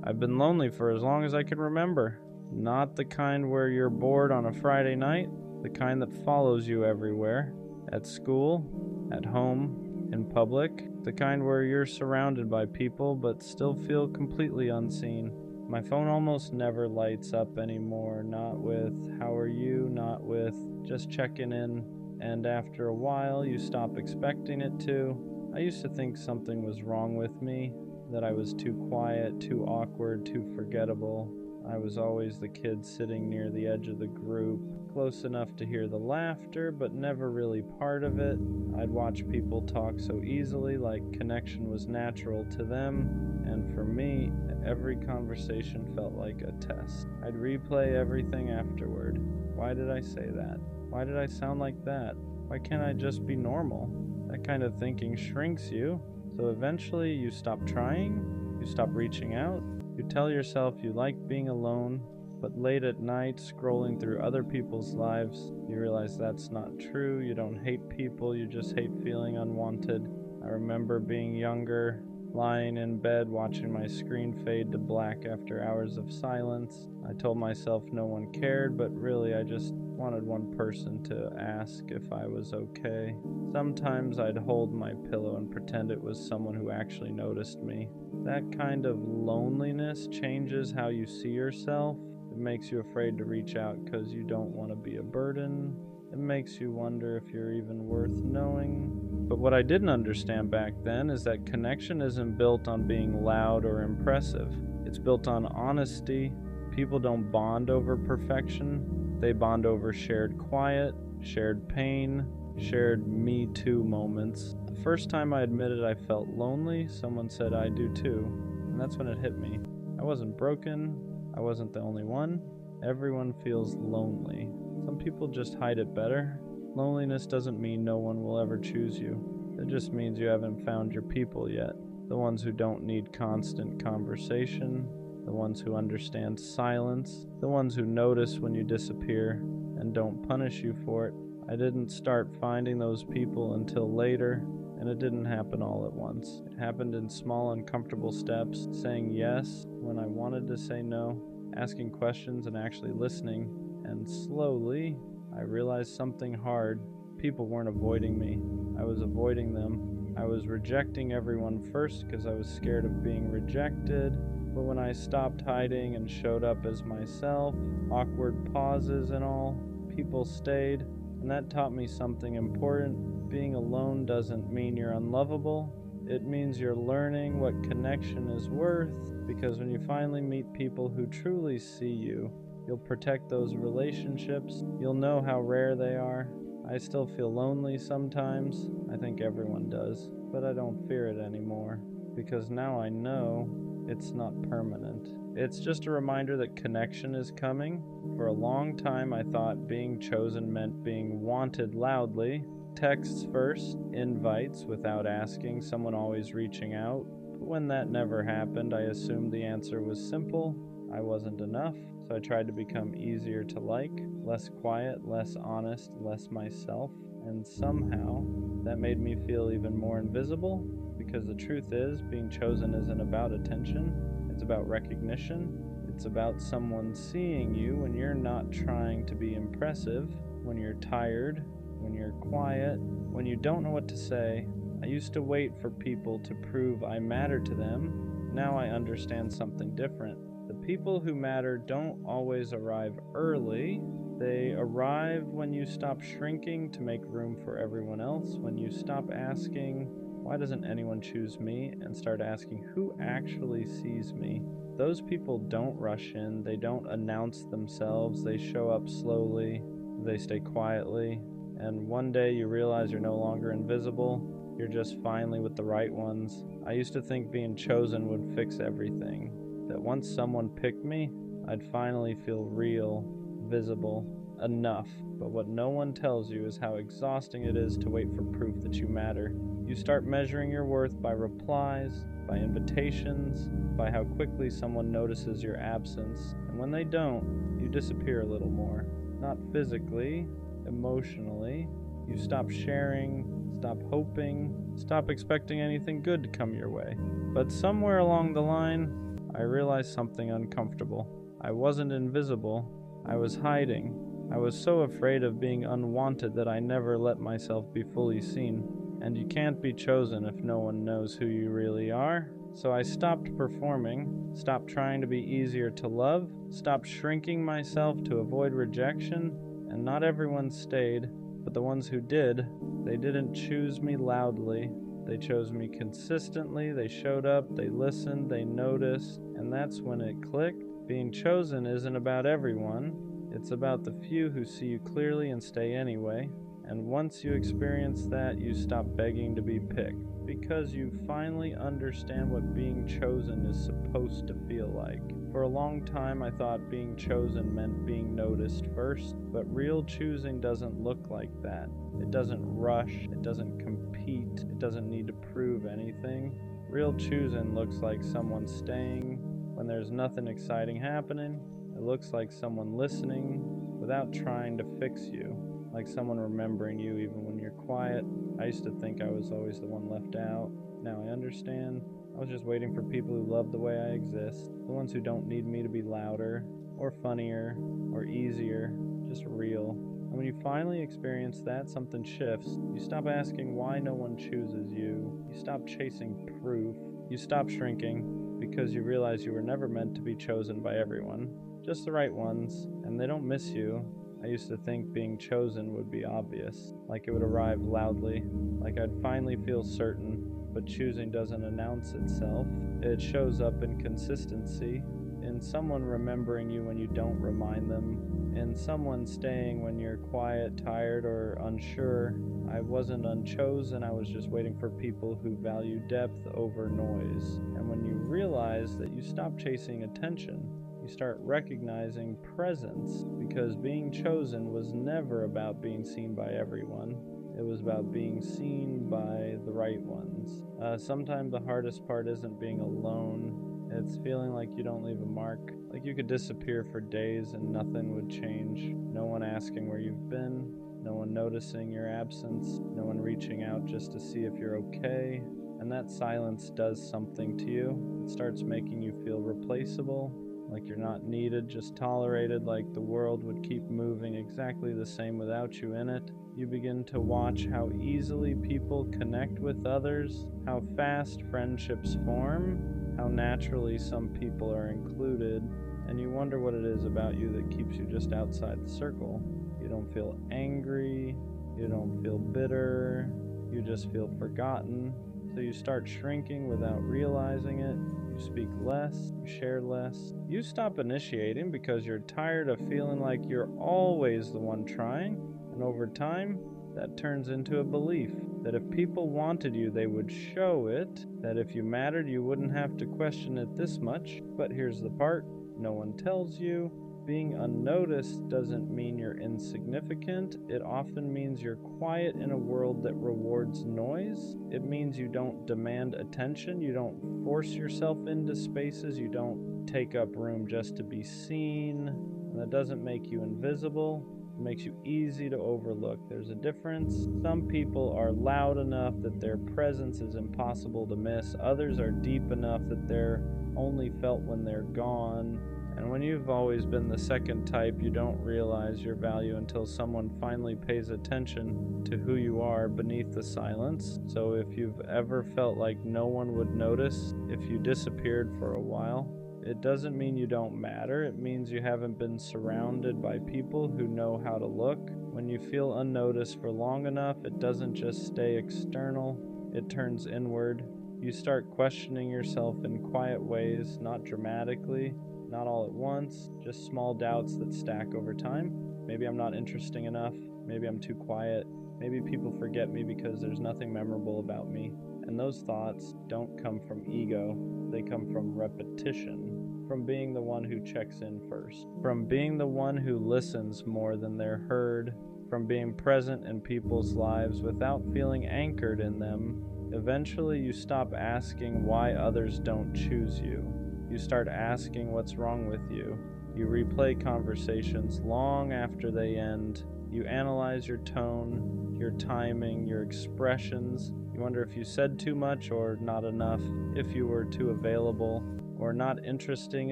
I've been lonely for as long as I can remember. Not the kind where you're bored on a Friday night, the kind that follows you everywhere. At school, at home, in public, the kind where you're surrounded by people but still feel completely unseen. My phone almost never lights up anymore, not with "how are you," not with "just checking in," and after a while you stop expecting it to. I used to think something was wrong with me, that I was too quiet, too awkward, too forgettable. I was always the kid sitting near the edge of the group, close enough to hear the laughter, but never really part of it. I'd watch people talk so easily, like connection was natural to them, and for me, every conversation felt like a test. I'd replay everything afterward. Why did I say that? Why did I sound like that? Why can't I just be normal? That kind of thinking shrinks you, so eventually you stop trying, you stop reaching out. You tell yourself you like being alone, but late at night, scrolling through other people's lives, you realize that's not true. You don't hate people, you just hate feeling unwanted. I remember being younger, lying in bed watching my screen fade to black after hours of silence. I told myself no one cared, but really I just wanted one person to ask if I was okay. Sometimes I'd hold my pillow and pretend it was someone who actually noticed me. That kind of loneliness changes how you see yourself. It makes you afraid to reach out because you don't want to be a burden. It makes you wonder if you're even worth knowing. But what I didn't understand back then is that connection isn't built on being loud or impressive. It's built on honesty. People don't bond over perfection. They bond over shared quiet, shared pain, shared me too moments. The first time I admitted I felt lonely, someone said I do too. And that's when it hit me. I wasn't broken. I wasn't the only one. Everyone feels lonely. Some people just hide it better. Loneliness doesn't mean no one will ever choose you. It just means you haven't found your people yet. The ones who don't need constant conversation, the ones who understand silence, the ones who notice when you disappear and don't punish you for it. I didn't start finding those people until later, and it didn't happen all at once. It happened in small, uncomfortable steps, saying yes when I wanted to say no, asking questions and actually listening, and slowly, I realized something hard. People weren't avoiding me. I was avoiding them. I was rejecting everyone first because I was scared of being rejected. But when I stopped hiding and showed up as myself, awkward pauses and all, people stayed. And that taught me something important. Being alone doesn't mean you're unlovable. It means you're learning what connection is worth. Because when you finally meet people who truly see you, you'll protect those relationships. You'll know how rare they are. I still feel lonely sometimes. I think everyone does. But I don't fear it anymore. Because now I know it's not permanent. It's just a reminder that connection is coming. For a long time I thought being chosen meant being wanted loudly. Texts first, invites without asking, someone always reaching out. But when that never happened, I assumed the answer was simple. I wasn't enough. So I tried to become easier to like, less quiet, less honest, less myself, and somehow that made me feel even more invisible, because the truth is, being chosen isn't about attention, it's about recognition, it's about someone seeing you when you're not trying to be impressive, when you're tired, when you're quiet, when you don't know what to say. I used to wait for people to prove I matter to them. Now I understand something different. The people who matter don't always arrive early. They arrive when you stop shrinking to make room for everyone else, when you stop asking, why doesn't anyone choose me, and start asking, who actually sees me? Those people don't rush in, they don't announce themselves, they show up slowly, they stay quietly, and one day you realize you're no longer invisible, you're just finally with the right ones. I used to think being chosen would fix everything. That once someone picked me, I'd finally feel real, visible, enough. But what no one tells you is how exhausting it is to wait for proof that you matter. You start measuring your worth by replies, by invitations, by how quickly someone notices your absence. And when they don't, you disappear a little more. Not physically, emotionally. You stop sharing, stop hoping, stop expecting anything good to come your way. But somewhere along the line, I realized something uncomfortable. I wasn't invisible. I was hiding. I was so afraid of being unwanted that I never let myself be fully seen. And you can't be chosen if no one knows who you really are. So I stopped performing, stopped trying to be easier to love, stopped shrinking myself to avoid rejection, and not everyone stayed, but the ones who did, they didn't choose me loudly. They chose me consistently, they showed up, they listened, they noticed, and that's when it clicked. Being chosen isn't about everyone, it's about the few who see you clearly and stay anyway. And once you experience that, you stop begging to be picked, because you finally understand what being chosen is supposed to feel like. For a long time, I thought being chosen meant being noticed first, but real choosing doesn't look like that. It doesn't rush, it doesn't compete, it doesn't need to prove anything. Real choosing looks like someone staying when there's nothing exciting happening. It looks like someone listening without trying to fix you. Like someone remembering you even when you're quiet. I used to think I was always the one left out. Now I understand. I was just waiting for people who love the way I exist. The ones who don't need me to be louder, or funnier, or easier. Just real. And when you finally experience that, something shifts. You stop asking why no one chooses you. You stop chasing proof. You stop shrinking because you realize you were never meant to be chosen by everyone. Just the right ones. And they don't miss you. I used to think being chosen would be obvious, like it would arrive loudly, like I'd finally feel certain, but choosing doesn't announce itself. It shows up in consistency, in someone remembering you when you don't remind them, in someone staying when you're quiet, tired, or unsure. I wasn't unchosen, I was just waiting for people who value depth over noise. And when you realize that, you stop chasing attention. You start recognizing presence, because being chosen was never about being seen by everyone. It was about being seen by the right ones. Sometimes the hardest part isn't being alone. It's feeling like you don't leave a mark, like you could disappear for days and nothing would change. No one asking where you've been, no one noticing your absence, no one reaching out just to see if you're okay. And that silence does something to you. It starts making you feel replaceable. Like you're not needed, just tolerated, like the world would keep moving exactly the same without you in it. You begin to watch how easily people connect with others, how fast friendships form, how naturally some people are included, and you wonder what it is about you that keeps you just outside the circle. You don't feel angry, you don't feel bitter, you just feel forgotten. So you start shrinking without realizing it. You speak less, you share less. You stop initiating because you're tired of feeling like you're always the one trying. And over time, that turns into a belief that if people wanted you, they would show it. That if you mattered, you wouldn't have to question it this much. But here's the part no one tells you. Being unnoticed doesn't mean you're insignificant. It often means you're quiet in a world that rewards noise. It means you don't demand attention. You don't force yourself into spaces. You don't take up room just to be seen. And that doesn't make you invisible. It makes you easy to overlook. There's a difference. Some people are loud enough that their presence is impossible to miss. Others are deep enough that they're only felt when they're gone. And when you've always been the second type, you don't realize your value until someone finally pays attention to who you are beneath the silence. So if you've ever felt like no one would notice if you disappeared for a while, it doesn't mean you don't matter. It means you haven't been surrounded by people who know how to look. When you feel unnoticed for long enough, it doesn't just stay external, it turns inward. You start questioning yourself in quiet ways, not dramatically. Not all at once, just small doubts that stack over time. Maybe I'm not interesting enough. Maybe I'm too quiet. Maybe people forget me because there's nothing memorable about me. And those thoughts don't come from ego. They come from repetition. From being the one who checks in first. From being the one who listens more than they're heard. From being present in people's lives without feeling anchored in them. Eventually you stop asking why others don't choose you. You start asking what's wrong with you. You replay conversations long after they end. You analyze your tone, your timing, your expressions. You wonder if you said too much or not enough, if you were too available. or not interesting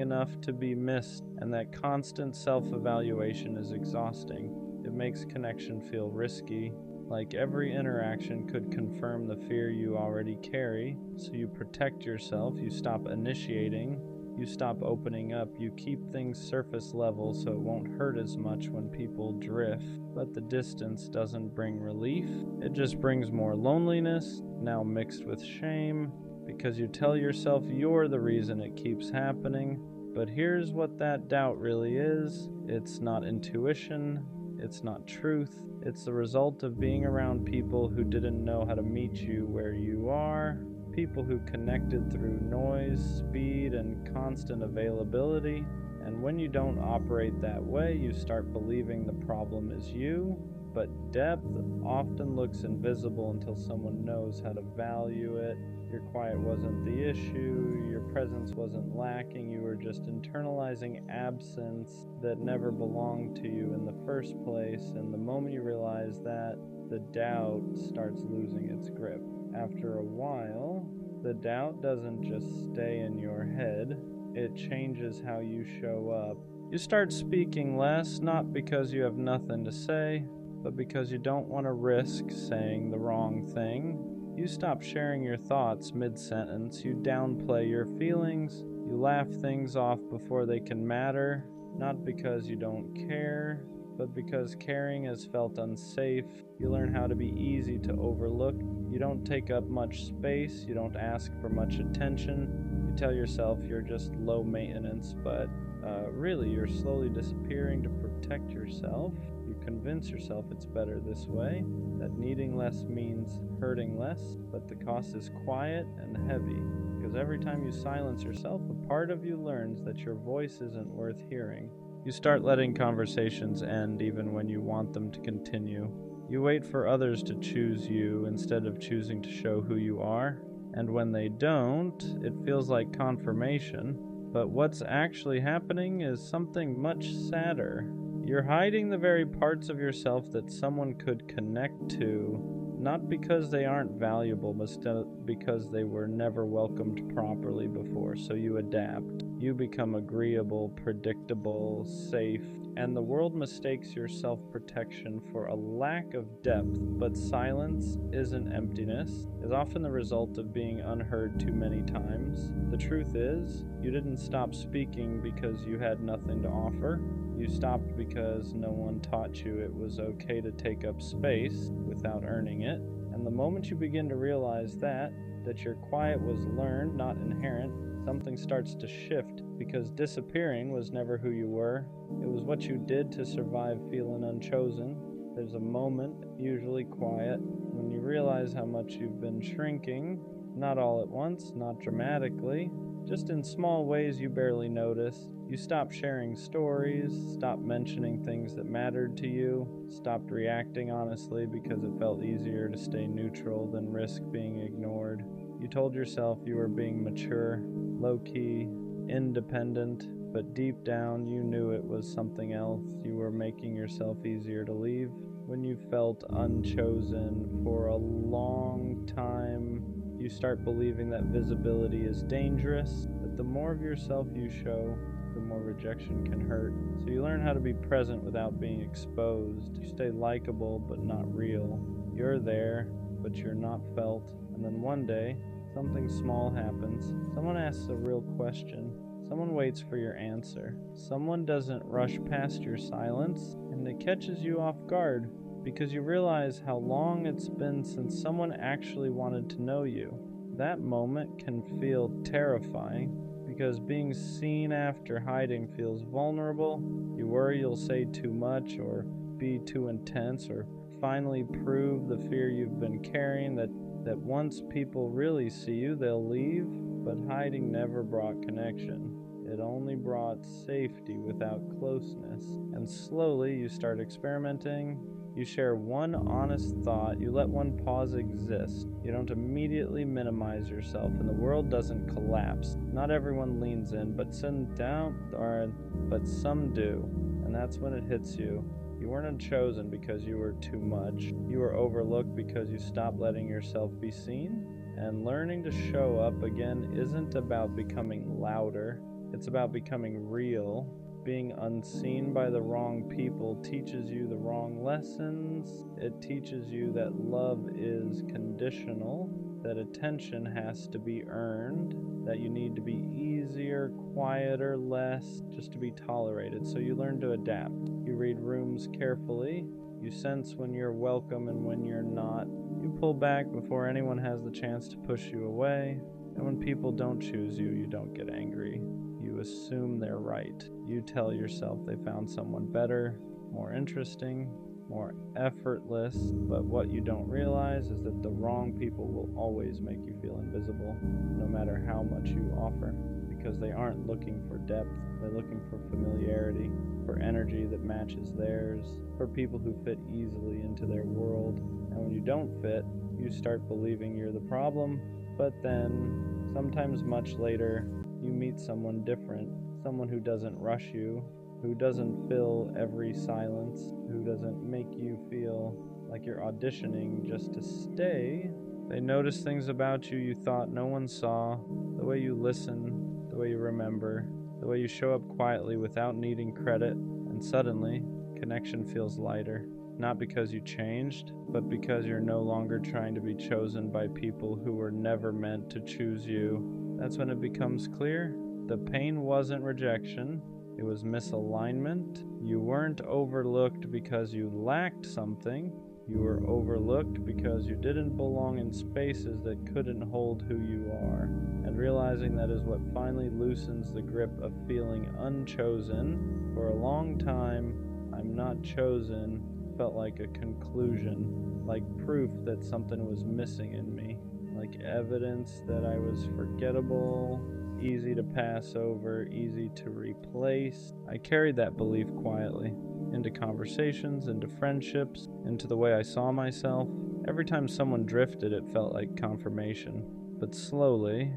enough to be missed, and that constant self-evaluation is exhausting. It makes connection feel risky, like every interaction could confirm the fear you already carry, so you protect yourself, you stop initiating, you stop opening up, you keep things surface level so it won't hurt as much when people drift. But the distance doesn't bring relief, it just brings more loneliness, now mixed with shame, because you tell yourself you're the reason it keeps happening. But here's what that doubt really is. It's not intuition, it's not truth, it's the result of being around people who didn't know how to meet you where you are, people who connected through noise, speed, and constant availability. And when you don't operate that way, you start believing the problem is you. But depth often looks invisible until someone knows how to value it. Your quiet wasn't the issue, your presence wasn't lacking, you were just internalizing absence that never belonged to you in the first place. And the moment you realize that, the doubt starts losing its grip. After a while, the doubt doesn't just stay in your head, it changes how you show up. You start speaking less, not because you have nothing to say, but because you don't want to risk saying the wrong thing. You stop sharing your thoughts mid-sentence, you downplay your feelings, you laugh things off before they can matter, not because you don't care, but because caring has felt unsafe. You learn how to be easy to overlook. You don't take up much space, you don't ask for much attention. You tell yourself you're just low maintenance, but really you're slowly disappearing to protect yourself. You convince yourself it's better this way, that needing less means hurting less, but the cost is quiet and heavy, because every time you silence yourself, a part of you learns that your voice isn't worth hearing. You start letting conversations end even when you want them to continue. You wait for others to choose you instead of choosing to show who you are. And when they don't, it feels like confirmation. But what's actually happening is something much sadder. You're hiding the very parts of yourself that someone could connect to, not because they aren't valuable, but because they were never welcomed properly before. So you adapt. You become agreeable, predictable, safe, and the world mistakes your self-protection for a lack of depth. But silence isn't emptiness, it's often the result of being unheard too many times. The truth is, you didn't stop speaking because you had nothing to offer. You stopped because no one taught you it was okay to take up space without earning it. And the moment you begin to realize that your quiet was learned, not inherent, something starts to shift, because disappearing was never who you were. It was what you did to survive feeling unchosen. There's a moment, usually quiet, when you realize how much you've been shrinking, not all at once, not dramatically, just in small ways you barely notice. You stopped sharing stories, stopped mentioning things that mattered to you, stopped reacting honestly because it felt easier to stay neutral than risk being ignored. You told yourself you were being mature, low-key, independent, but deep down you knew it was something else. You were making yourself easier to leave. When you felt unchosen for a long time, you start believing that visibility is dangerous, that the more of yourself you show, the more rejection can hurt. So you learn how to be present without being exposed. You stay likable but not real. You're there, but you're not felt. And then one day, something small happens. Someone asks a real question. Someone waits for your answer. Someone doesn't rush past your silence, and it catches you off guard because you realize how long it's been since someone actually wanted to know you. That moment can feel terrifying because being seen after hiding feels vulnerable. You worry you'll say too much or be too intense or finally prove the fear you've been carrying, that once people really see you, they'll leave. But hiding never brought connection. It only brought safety without closeness. And slowly you start experimenting. You share one honest thought. You let one pause exist. You don't immediately minimize yourself, and the world doesn't collapse. Not everyone leans in, but some do. And that's when it hits you. You weren't unchosen because you were too much. You were overlooked because you stopped letting yourself be seen. And learning to show up again isn't about becoming louder, it's about becoming real. Being unseen by the wrong people teaches you the wrong lessons. It teaches you that love is conditional, that attention has to be earned, that you need to be easier, quieter, less, just to be tolerated. So you learn to adapt. You read rooms carefully. You sense when you're welcome and when you're not. You pull back before anyone has the chance to push you away. And when people don't choose you, you don't get angry. You assume they're right. You tell yourself they found someone better, more interesting, more effortless. But what you don't realize is that the wrong people will always make you feel invisible, no matter how much you offer, because they aren't looking for depth. They're looking for familiarity, for energy that matches theirs, for people who fit easily into their world. And when you don't fit, you start believing you're the problem. But then, sometimes much later, you meet someone different, someone who doesn't rush you, who doesn't fill every silence, who doesn't make you feel like you're auditioning just to stay. They notice things about you you thought no one saw, the way you listen, the way you remember, the way you show up quietly without needing credit, and suddenly, connection feels lighter. Not because you changed, but because you're no longer trying to be chosen by people who were never meant to choose you. That's when it becomes clear. The pain wasn't rejection, it was misalignment. You weren't overlooked because you lacked something. You were overlooked because you didn't belong in spaces that couldn't hold who you are. And realizing that is what finally loosens the grip of feeling unchosen. For a long time, I'm not chosen felt like a conclusion, like proof that something was missing in me, like evidence that I was forgettable, easy to pass over, easy to replace. I carried that belief quietly into conversations, into friendships, into the way I saw myself. Every time someone drifted, it felt like confirmation. But slowly,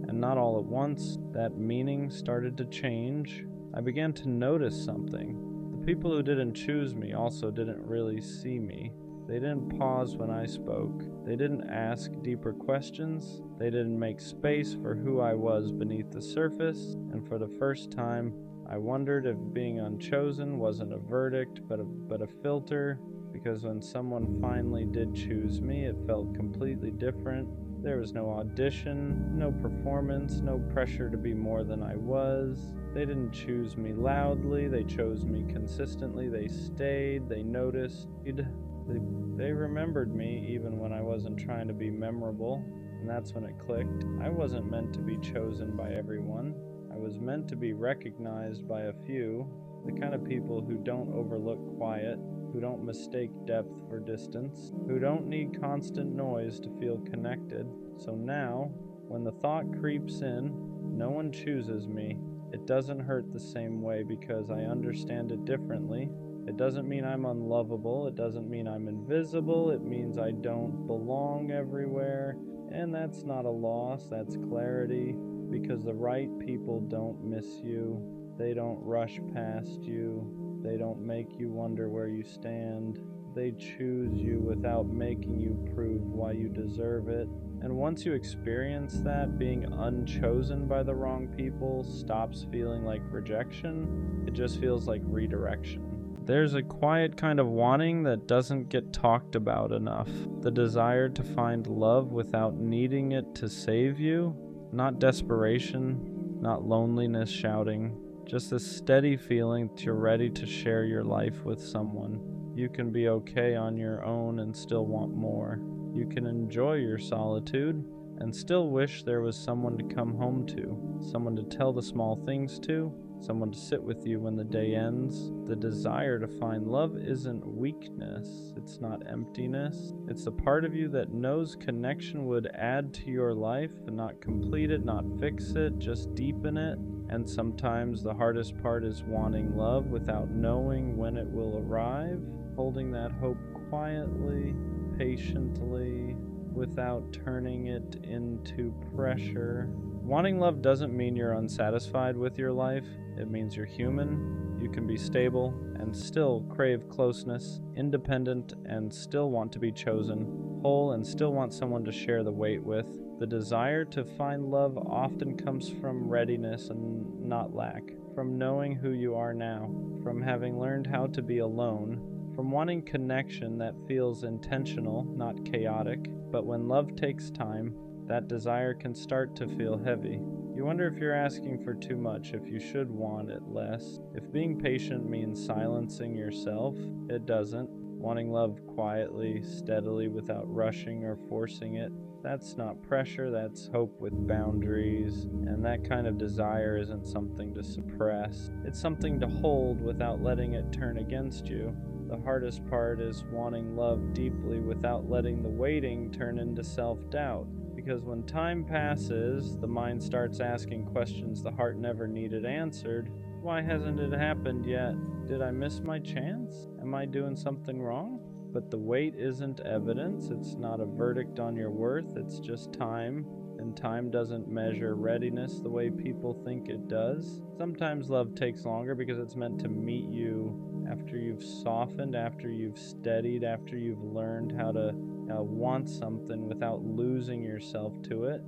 and not all at once, that meaning started to change. I began to notice something. The people who didn't choose me also didn't really see me. They didn't pause when I spoke. They didn't ask deeper questions. They didn't make space for who I was beneath the surface. And for the first time, I wondered if being unchosen wasn't a verdict, but a filter. Because when someone finally did choose me, it felt completely different. There was no audition, no performance, no pressure to be more than I was. They didn't choose me loudly, they chose me consistently, they stayed, they noticed. They remembered me even when I wasn't trying to be memorable, and that's when it clicked. I wasn't meant to be chosen by everyone. I was meant to be recognized by a few, the kind of people who don't overlook quiet, who don't mistake depth for distance, who don't need constant noise to feel connected. So now, when the thought creeps in, no one chooses me, it doesn't hurt the same way because I understand it differently. It doesn't mean I'm unlovable, it doesn't mean I'm invisible, it means I don't belong everywhere. And that's not a loss, that's clarity, because the right people don't miss you, they don't rush past you, they don't make you wonder where you stand. They choose you without making you prove why you deserve it. And once you experience that, being unchosen by the wrong people stops feeling like rejection. It just feels like redirection. There's a quiet kind of wanting that doesn't get talked about enough. The desire to find love without needing it to save you. Not desperation, not loneliness shouting. Just this steady feeling that you're ready to share your life with someone. You can be okay on your own and still want more. You can enjoy your solitude and still wish there was someone to come home to, someone to tell the small things to, someone to sit with you when the day ends. The desire to find love isn't weakness, it's not emptiness. It's the part of you that knows connection would add to your life and not complete it, not fix it, just deepen it. And sometimes the hardest part is wanting love without knowing when it will arrive, holding that hope quietly, patiently, without turning it into pressure. Wanting love doesn't mean you're unsatisfied with your life. It means you're human. You can be stable and still crave closeness, independent and still want to be chosen. whole, and still want someone to share the weight with. The desire to find love often comes from readiness and not lack, from knowing who you are now, from having learned how to be alone, from wanting connection that feels intentional, not chaotic. But when love takes time, that desire can start to feel heavy. You wonder if you're asking for too much, if you should want it less. If being patient means silencing yourself, it doesn't. Wanting love quietly, steadily, without rushing or forcing it, that's not pressure, that's hope with boundaries. And that kind of desire isn't something to suppress. It's something to hold without letting it turn against you. The hardest part is wanting love deeply without letting the waiting turn into self-doubt. Because when time passes, the mind starts asking questions the heart never needed answered. Why hasn't it happened yet? Did I miss my chance? Am I doing something wrong? But the wait isn't evidence. It's not a verdict on your worth. It's just time. And time doesn't measure readiness the way people think it does. Sometimes love takes longer because it's meant to meet you after you've softened, after you've steadied, after you've learned how to want something without losing yourself to it.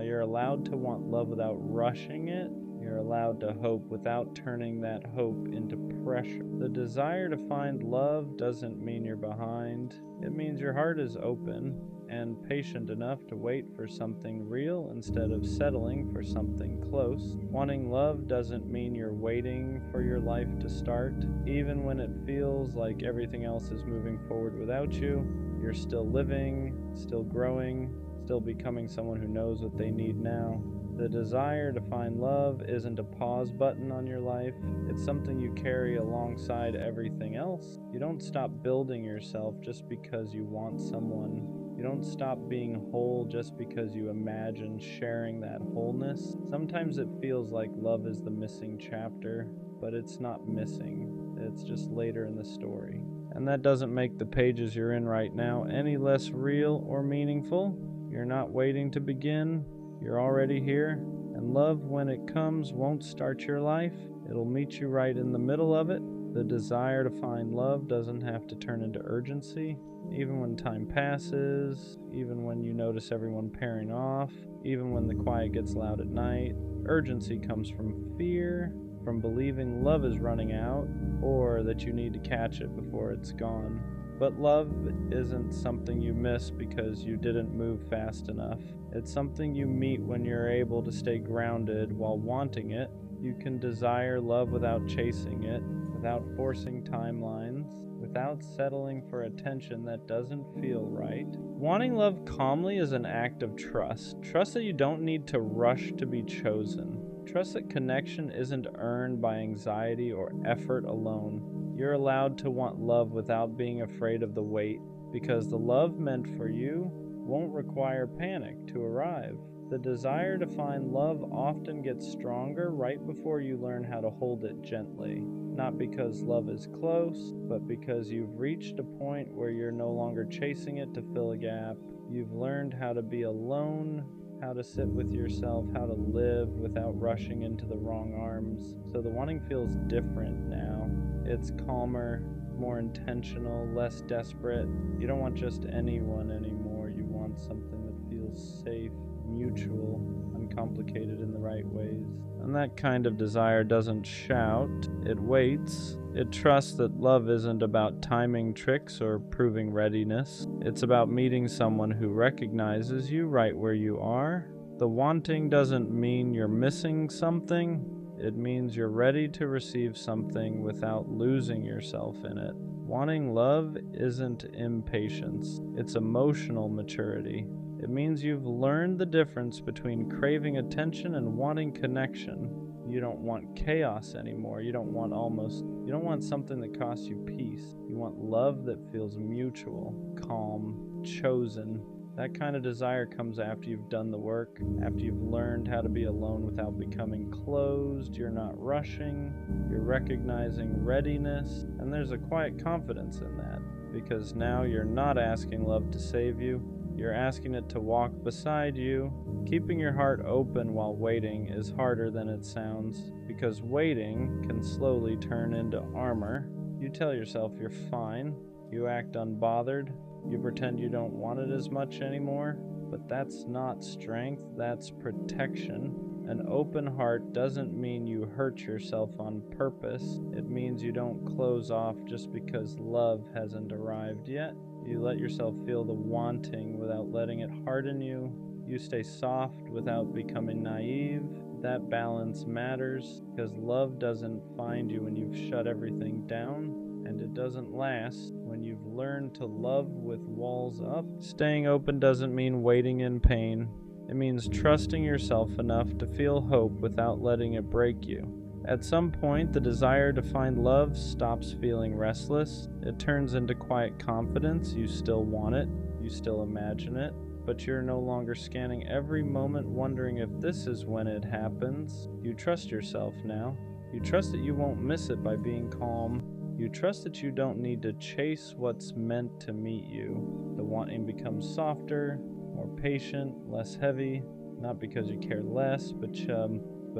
You're allowed to want love without rushing it. You're allowed to hope without turning that hope into pressure. The desire to find love doesn't mean you're behind. It means your heart is open and patient enough to wait for something real instead of settling for something close. Wanting love doesn't mean you're waiting for your life to start. Even when it feels like everything else is moving forward without you, you're still living, still growing, still becoming someone who knows what they need now. The desire to find love isn't a pause button on your life. It's something you carry alongside everything else. You don't stop building yourself just because you want someone. You don't stop being whole just because you imagine sharing that wholeness. Sometimes it feels like love is the missing chapter, but it's not missing. It's just later in the story. And that doesn't make the pages you're in right now any less real or meaningful. You're not waiting to begin. You're already here. And love, when it comes, won't start your life. It'll meet you right in the middle of it. The desire to find love doesn't have to turn into urgency. Even when time passes, even when you notice everyone pairing off, even when the quiet gets loud at night, urgency comes from fear, from believing love is running out, or that you need to catch it before it's gone. But love isn't something you miss because you didn't move fast enough. It's something you meet when you're able to stay grounded while wanting it. You can desire love without chasing it, without forcing timelines, without settling for attention that doesn't feel right. Wanting love calmly is an act of trust. Trust that you don't need to rush to be chosen. Trust that connection isn't earned by anxiety or effort alone. You're allowed to want love without being afraid of the wait, because the love meant for you won't require panic to arrive. The desire to find love often gets stronger right before you learn how to hold it gently. Not because love is close, but because you've reached a point where you're no longer chasing it to fill a gap. You've learned how to be alone, how to sit with yourself, how to live without rushing into the wrong arms. So the wanting feels different now. It's calmer, more intentional, less desperate. You don't want just anyone anymore. You want something that feels safe, mutual, uncomplicated in the right ways. And that kind of desire doesn't shout, it waits. It trusts that love isn't about timing tricks or proving readiness. It's about meeting someone who recognizes you right where you are. The wanting doesn't mean you're missing something. It means you're ready to receive something without losing yourself in it. Wanting love isn't impatience. It's emotional maturity. It means you've learned the difference between craving attention and wanting connection. You don't want chaos anymore. You don't want something that costs you peace. You want love that feels mutual, calm, chosen. That kind of desire comes after you've done the work, after you've learned how to be alone without becoming closed. You're not rushing. You're recognizing readiness, and there's a quiet confidence in that, because now you're not asking love to save you. You're asking it to walk beside you. Keeping your heart open while waiting is harder than it sounds, because waiting can slowly turn into armor. You tell yourself you're fine. You act unbothered. You pretend you don't want it as much anymore, but that's not strength, that's protection. An open heart doesn't mean you hurt yourself on purpose. It means you don't close off just because love hasn't arrived yet. You let yourself feel the wanting without letting it harden you. You stay soft without becoming naive. That balance matters because love doesn't find you when you've shut everything down, and it doesn't last when you've learned to love with walls up. Staying open doesn't mean waiting in pain. It means trusting yourself enough to feel hope without letting it break you. At some point, the desire to find love stops feeling restless. It turns into quiet confidence. You still want it, you still imagine it, but you're no longer scanning every moment wondering if this is when it happens. You trust yourself now. You trust that you won't miss it by being calm. You trust that you don't need to chase what's meant to meet you. The wanting becomes softer, more patient, less heavy, not because you care less, but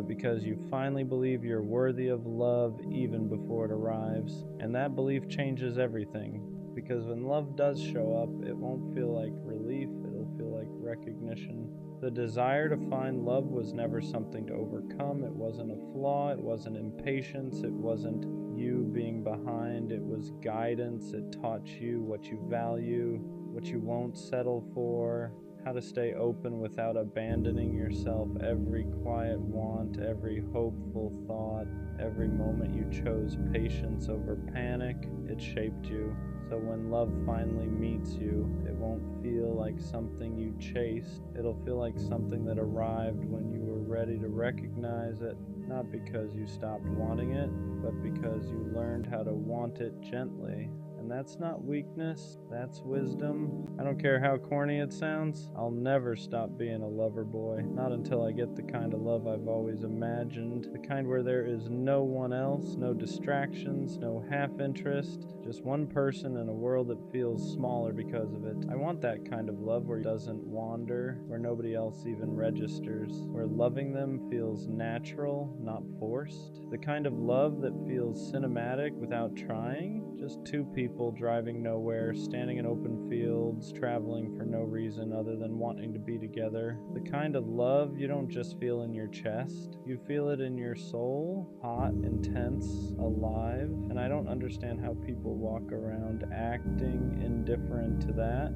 because you finally believe you're worthy of love even before it arrives. And that belief changes everything, because when love does show up, it won't feel like relief, it'll feel like recognition. The desire to find love was never something to overcome. It wasn't a flaw, it wasn't impatience, it wasn't you being behind, it was guidance. It taught you what you value, what you won't settle for, how to stay open without abandoning yourself. Every quiet want, every hopeful thought, every moment you chose patience over panic, it shaped you. So when love finally meets you, it won't feel like something you chased. It'll feel like something that arrived when you were ready to recognize it, not because you stopped wanting it, but because you learned how to want it gently. And that's not weakness, that's wisdom. I don't care how corny it sounds, I'll never stop being a lover boy. Not until I get the kind of love I've always imagined. The kind where there is no one else, no distractions, no half interest. Just one person in a world that feels smaller because of it. I want that kind of love where it doesn't wander, where nobody else even registers. Where loving them feels natural, not forced. The kind of love that feels cinematic without trying. Just two people driving nowhere, standing in open fields, traveling for no reason other than wanting to be together. The kind of love you don't just feel in your chest, you feel it in your soul, hot, intense, alive. And I don't understand how people walk around acting indifferent to that.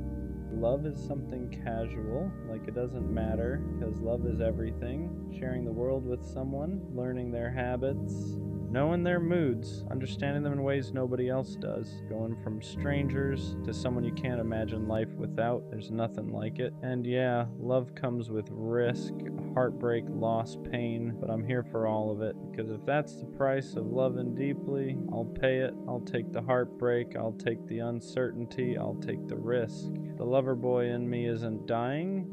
Love is something casual, like it doesn't matter, because love is everything. Sharing the world with someone, learning their habits, knowing their moods, understanding them in ways nobody else does. Going from strangers to someone you can't imagine life without, there's nothing like it. And yeah, love comes with risk, heartbreak, loss, pain, but I'm here for all of it, because if that's the price of loving deeply, I'll pay it. I'll take the heartbreak, I'll take the uncertainty, I'll take the risk. The lover boy in me isn't dying.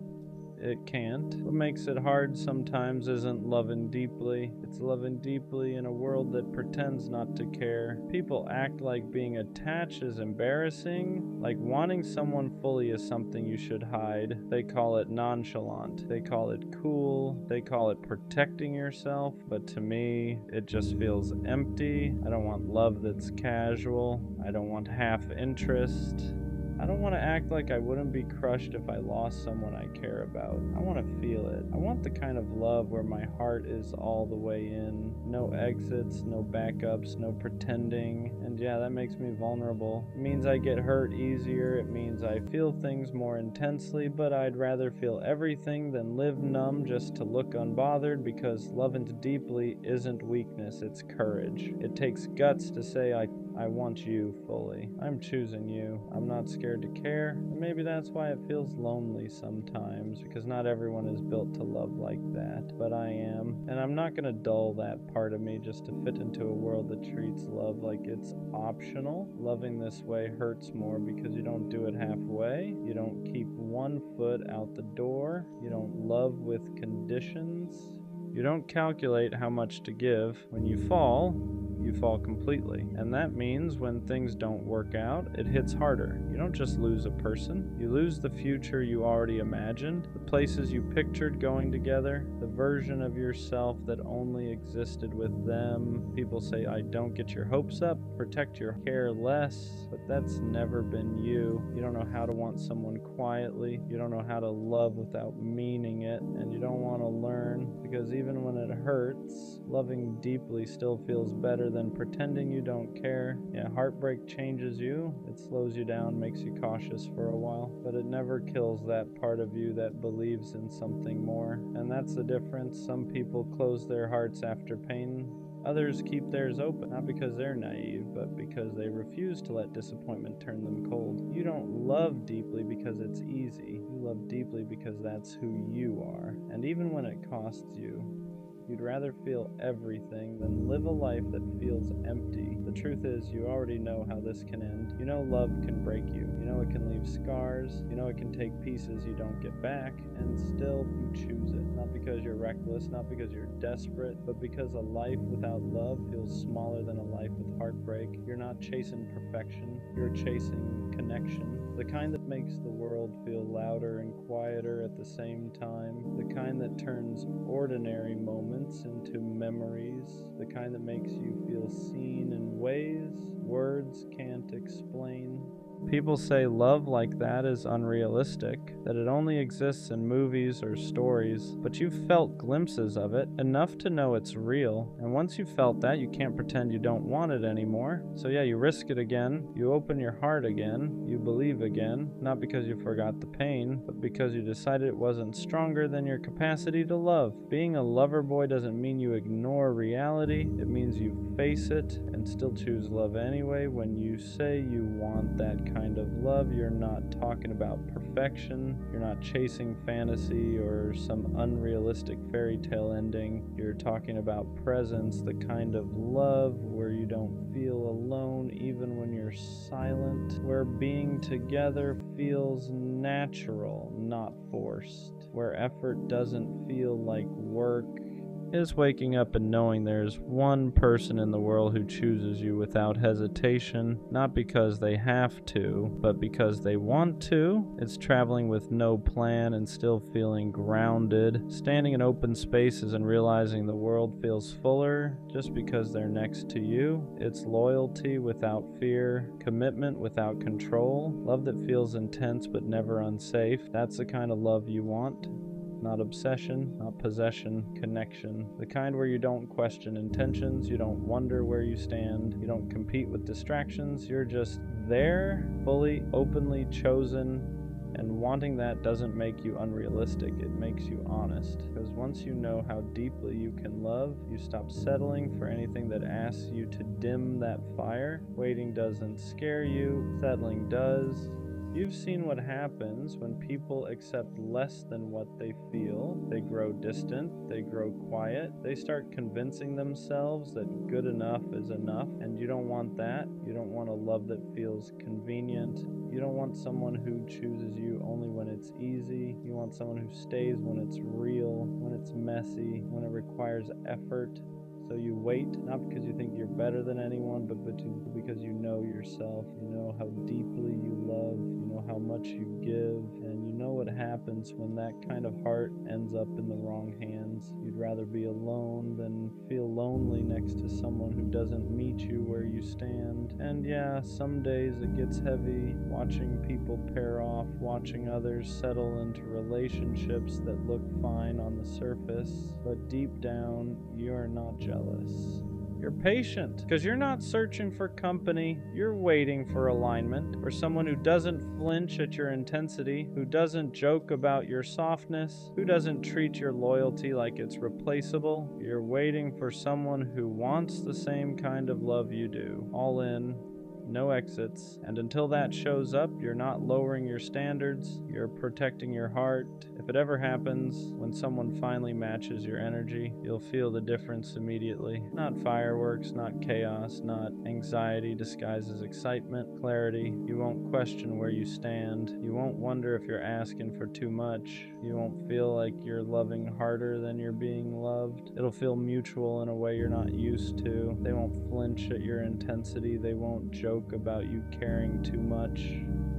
It can't. What makes it hard sometimes isn't loving deeply. It's loving deeply in a world that pretends not to care. People act like being attached is embarrassing, like wanting someone fully is something you should hide. They call it nonchalant. They call it cool. They call it protecting yourself. But to me, it just feels empty. I don't want love that's casual. I don't want half interest. I don't want to act like I wouldn't be crushed if I lost someone I care about. I want to feel it. I want the kind of love where my heart is all the way in. No exits, no backups, no pretending. And yeah, that makes me vulnerable. It means I get hurt easier. It means I feel things more intensely, but I'd rather feel everything than live numb just to look unbothered, because loving deeply isn't weakness, it's courage. It takes guts to say I want you fully. I'm choosing you. I'm not scared to care. And maybe that's why it feels lonely sometimes, because not everyone is built to love like that. But I am. And I'm not going to dull that part of me just to fit into a world that treats love like it's optional. Loving this way hurts more because you don't do it halfway. You don't keep one foot out the door. You don't love with conditions. You don't calculate how much to give. When you fall, you fall completely. And that means when things don't work out, it hits harder. You don't just lose a person, you lose the future you already imagined, the places you pictured going together, the version of yourself that only existed with them. People say, don't get your hopes up, protect your care less, but that's never been you. You don't know how to want someone quietly, you don't know how to love without meaning it, and you don't want to learn, because even when it hurts, loving deeply still feels better than pretending you don't care. Yeah, heartbreak changes you, it slows you down, makes you cautious for a while, but it never kills that part of you that believes in something more. And that's the difference. Some people close their hearts after pain. Others keep theirs open, not because they're naive, but because they refuse to let disappointment turn them cold. You don't love deeply because it's easy. You love deeply because that's who you are. And even when it costs you, you'd rather feel everything than live a life that feels empty. The truth is, you already know how this can end. You know love can break you. You know it can leave scars. You know it can take pieces you don't get back, and still you choose it. Not because you're reckless, not because you're desperate, but because a life without love feels smaller than a life with heartbreak. You're not chasing perfection, you're chasing connection. The kind that makes the world feel louder and quieter at the same time. The kind that turns ordinary moments into memories. The kind that makes you feel seen in ways words can't explain. People say love like that is unrealistic, that it only exists in movies or stories, but you've felt glimpses of it, enough to know it's real, and once you've felt that, you can't pretend you don't want it anymore. So yeah, you risk it again, you open your heart again, you believe again, not because you forgot the pain, but because you decided it wasn't stronger than your capacity to love. Being a lover boy doesn't mean you ignore reality, it means you face it and still choose love anyway. When you say you want that kind of love, you're not talking about perfection, you're not chasing fantasy or some unrealistic fairy tale ending, you're talking about presence, the kind of love where you don't feel alone even when you're silent, where being together feels natural, not forced, where effort doesn't feel like work. Is waking up and knowing there's one person in the world who chooses you without hesitation, not because they have to, but because they want to. It's traveling with no plan and still feeling grounded, standing in open spaces and realizing the world feels fuller just because they're next to you. It's loyalty without fear, commitment without control, love that feels intense but never unsafe. That's the kind of love you want. Not obsession, not possession, connection. The kind where you don't question intentions, you don't wonder where you stand, you don't compete with distractions, you're just there, fully, openly chosen, and wanting that doesn't make you unrealistic, it makes you honest. Because once you know how deeply you can love, you stop settling for anything that asks you to dim that fire. Waiting doesn't scare you, settling does. You've seen what happens when people accept less than what they feel. They grow distant, they grow quiet, they start convincing themselves that good enough is enough, and you don't want that. You don't want a love that feels convenient. You don't want someone who chooses you only when it's easy. You want someone who stays when it's real, when it's messy, when it requires effort. So you wait, not because you think you're better than anyone, but because you know yourself. You know how deeply you love, you know how much you give, and you know what happens when that kind of heart ends up in the wrong hands. You'd rather be alone than feel lonely next to someone who doesn't meet you where you stand. And yeah, some days it gets heavy, watching people pair off, watching others settle into relationships that look fine on the surface, but deep down, you're not jealous. You're patient, because you're not searching for company, you're waiting for alignment, for someone who doesn't flinch at your intensity, who doesn't joke about your softness, who doesn't treat your loyalty like it's replaceable. You're waiting for someone who wants the same kind of love you do, all in, no exits. And until that shows up, you're not lowering your standards, you're protecting your heart. If it ever happens, when someone finally matches your energy, you'll feel the difference immediately. Not fireworks, not chaos, not anxiety disguised as excitement, clarity. You won't question where you stand. You won't wonder if you're asking for too much. You won't feel like you're loving harder than you're being loved. It'll feel mutual in a way you're not used to. They won't flinch at your intensity. They won't joke about you caring too much.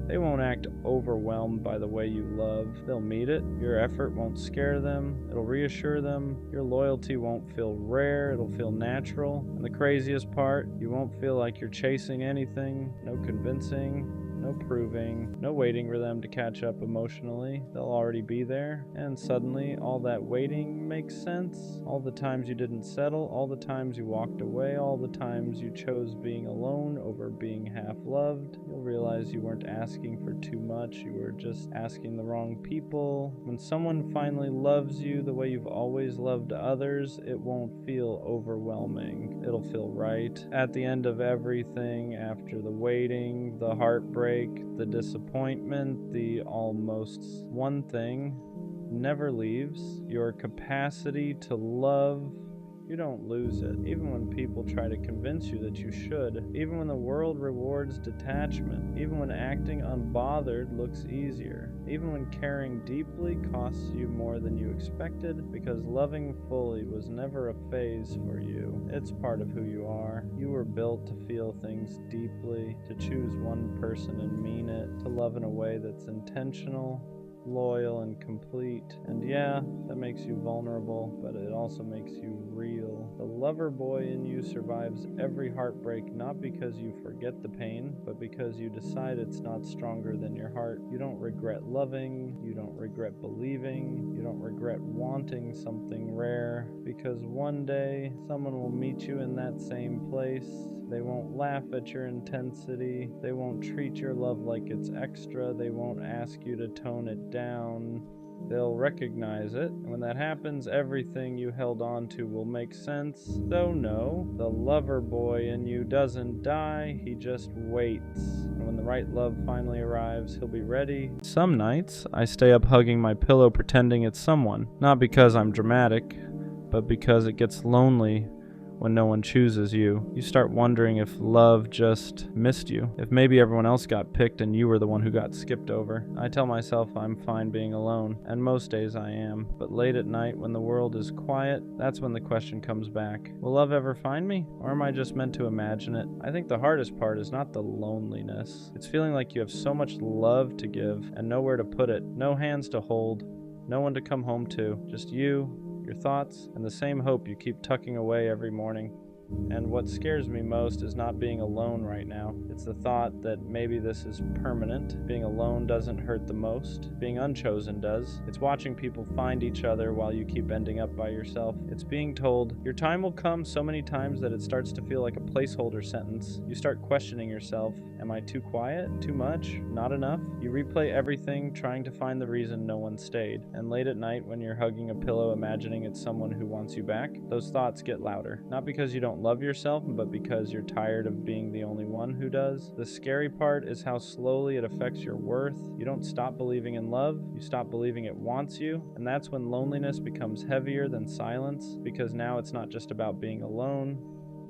They won't act overwhelmed by the way you love. They'll meet it. Your effort won't scare them. It'll reassure them. Your loyalty won't feel rare. It'll feel natural. And the craziest part, you won't feel like you're chasing anything. No convincing. No proving, no waiting for them to catch up emotionally. They'll already be there. And suddenly, all that waiting makes sense. All the times you didn't settle, all the times you walked away, all the times you chose being alone over being half-loved. You'll realize you weren't asking for too much. You were just asking the wrong people. When someone finally loves you the way you've always loved others, it won't feel overwhelming. It'll feel right. At the end of everything, after the waiting, the heartbreak, the disappointment, the almost, one thing never leaves: your capacity to love. You don't lose it, even when people try to convince you that you should, even when the world rewards detachment, even when acting unbothered looks easier, even when caring deeply costs you more than you expected, because loving fully was never a phase for you. It's part of who you are. You were built to feel things deeply, to choose one person and mean it, to love in a way that's intentional, loyal, and complete. And yeah, that makes you vulnerable, but it also makes you real. The lover boy in you survives every heartbreak, not because you forget the pain, but because you decide it's not stronger than your heart. You don't regret loving, you don't regret believing, you don't regret wanting something rare, because one day someone will meet you in that same place. They won't laugh at your intensity. They won't treat your love like it's extra. They won't ask you to tone it down. They'll recognize it. And when that happens, everything you held on to will make sense. Though no, the lover boy in you doesn't die. He just waits. And when the right love finally arrives, he'll be ready. Some nights, I stay up hugging my pillow pretending it's someone. Not because I'm dramatic, but because it gets lonely when no one chooses you. You start wondering if love just missed you, if maybe everyone else got picked and you were the one who got skipped over. I tell myself I'm fine being alone, and most days I am. But late at night, when the world is quiet, that's when the question comes back. Will love ever find me? Or am I just meant to imagine it? I think the hardest part is not the loneliness. It's feeling like you have so much love to give and nowhere to put it, no hands to hold, no one to come home to, just you, your thoughts, and the same hope you keep tucking away every morning. And what scares me most is not being alone right now. It's the thought that maybe this is permanent. Being alone doesn't hurt the most. Being unchosen does. It's watching people find each other while you keep ending up by yourself. It's being told, your time will come so many times that it starts to feel like a placeholder sentence. You start questioning yourself. Am I too quiet? Too much? Not enough? You replay everything, trying to find the reason no one stayed. And late at night, when you're hugging a pillow imagining it's someone who wants you back, those thoughts get louder. Not because you don't love yourself, but because you're tired of being the only one who does. The scary part is how slowly it affects your worth. You don't stop believing in love, you stop believing it wants you, and that's when loneliness becomes heavier than silence, because now it's not just about being alone.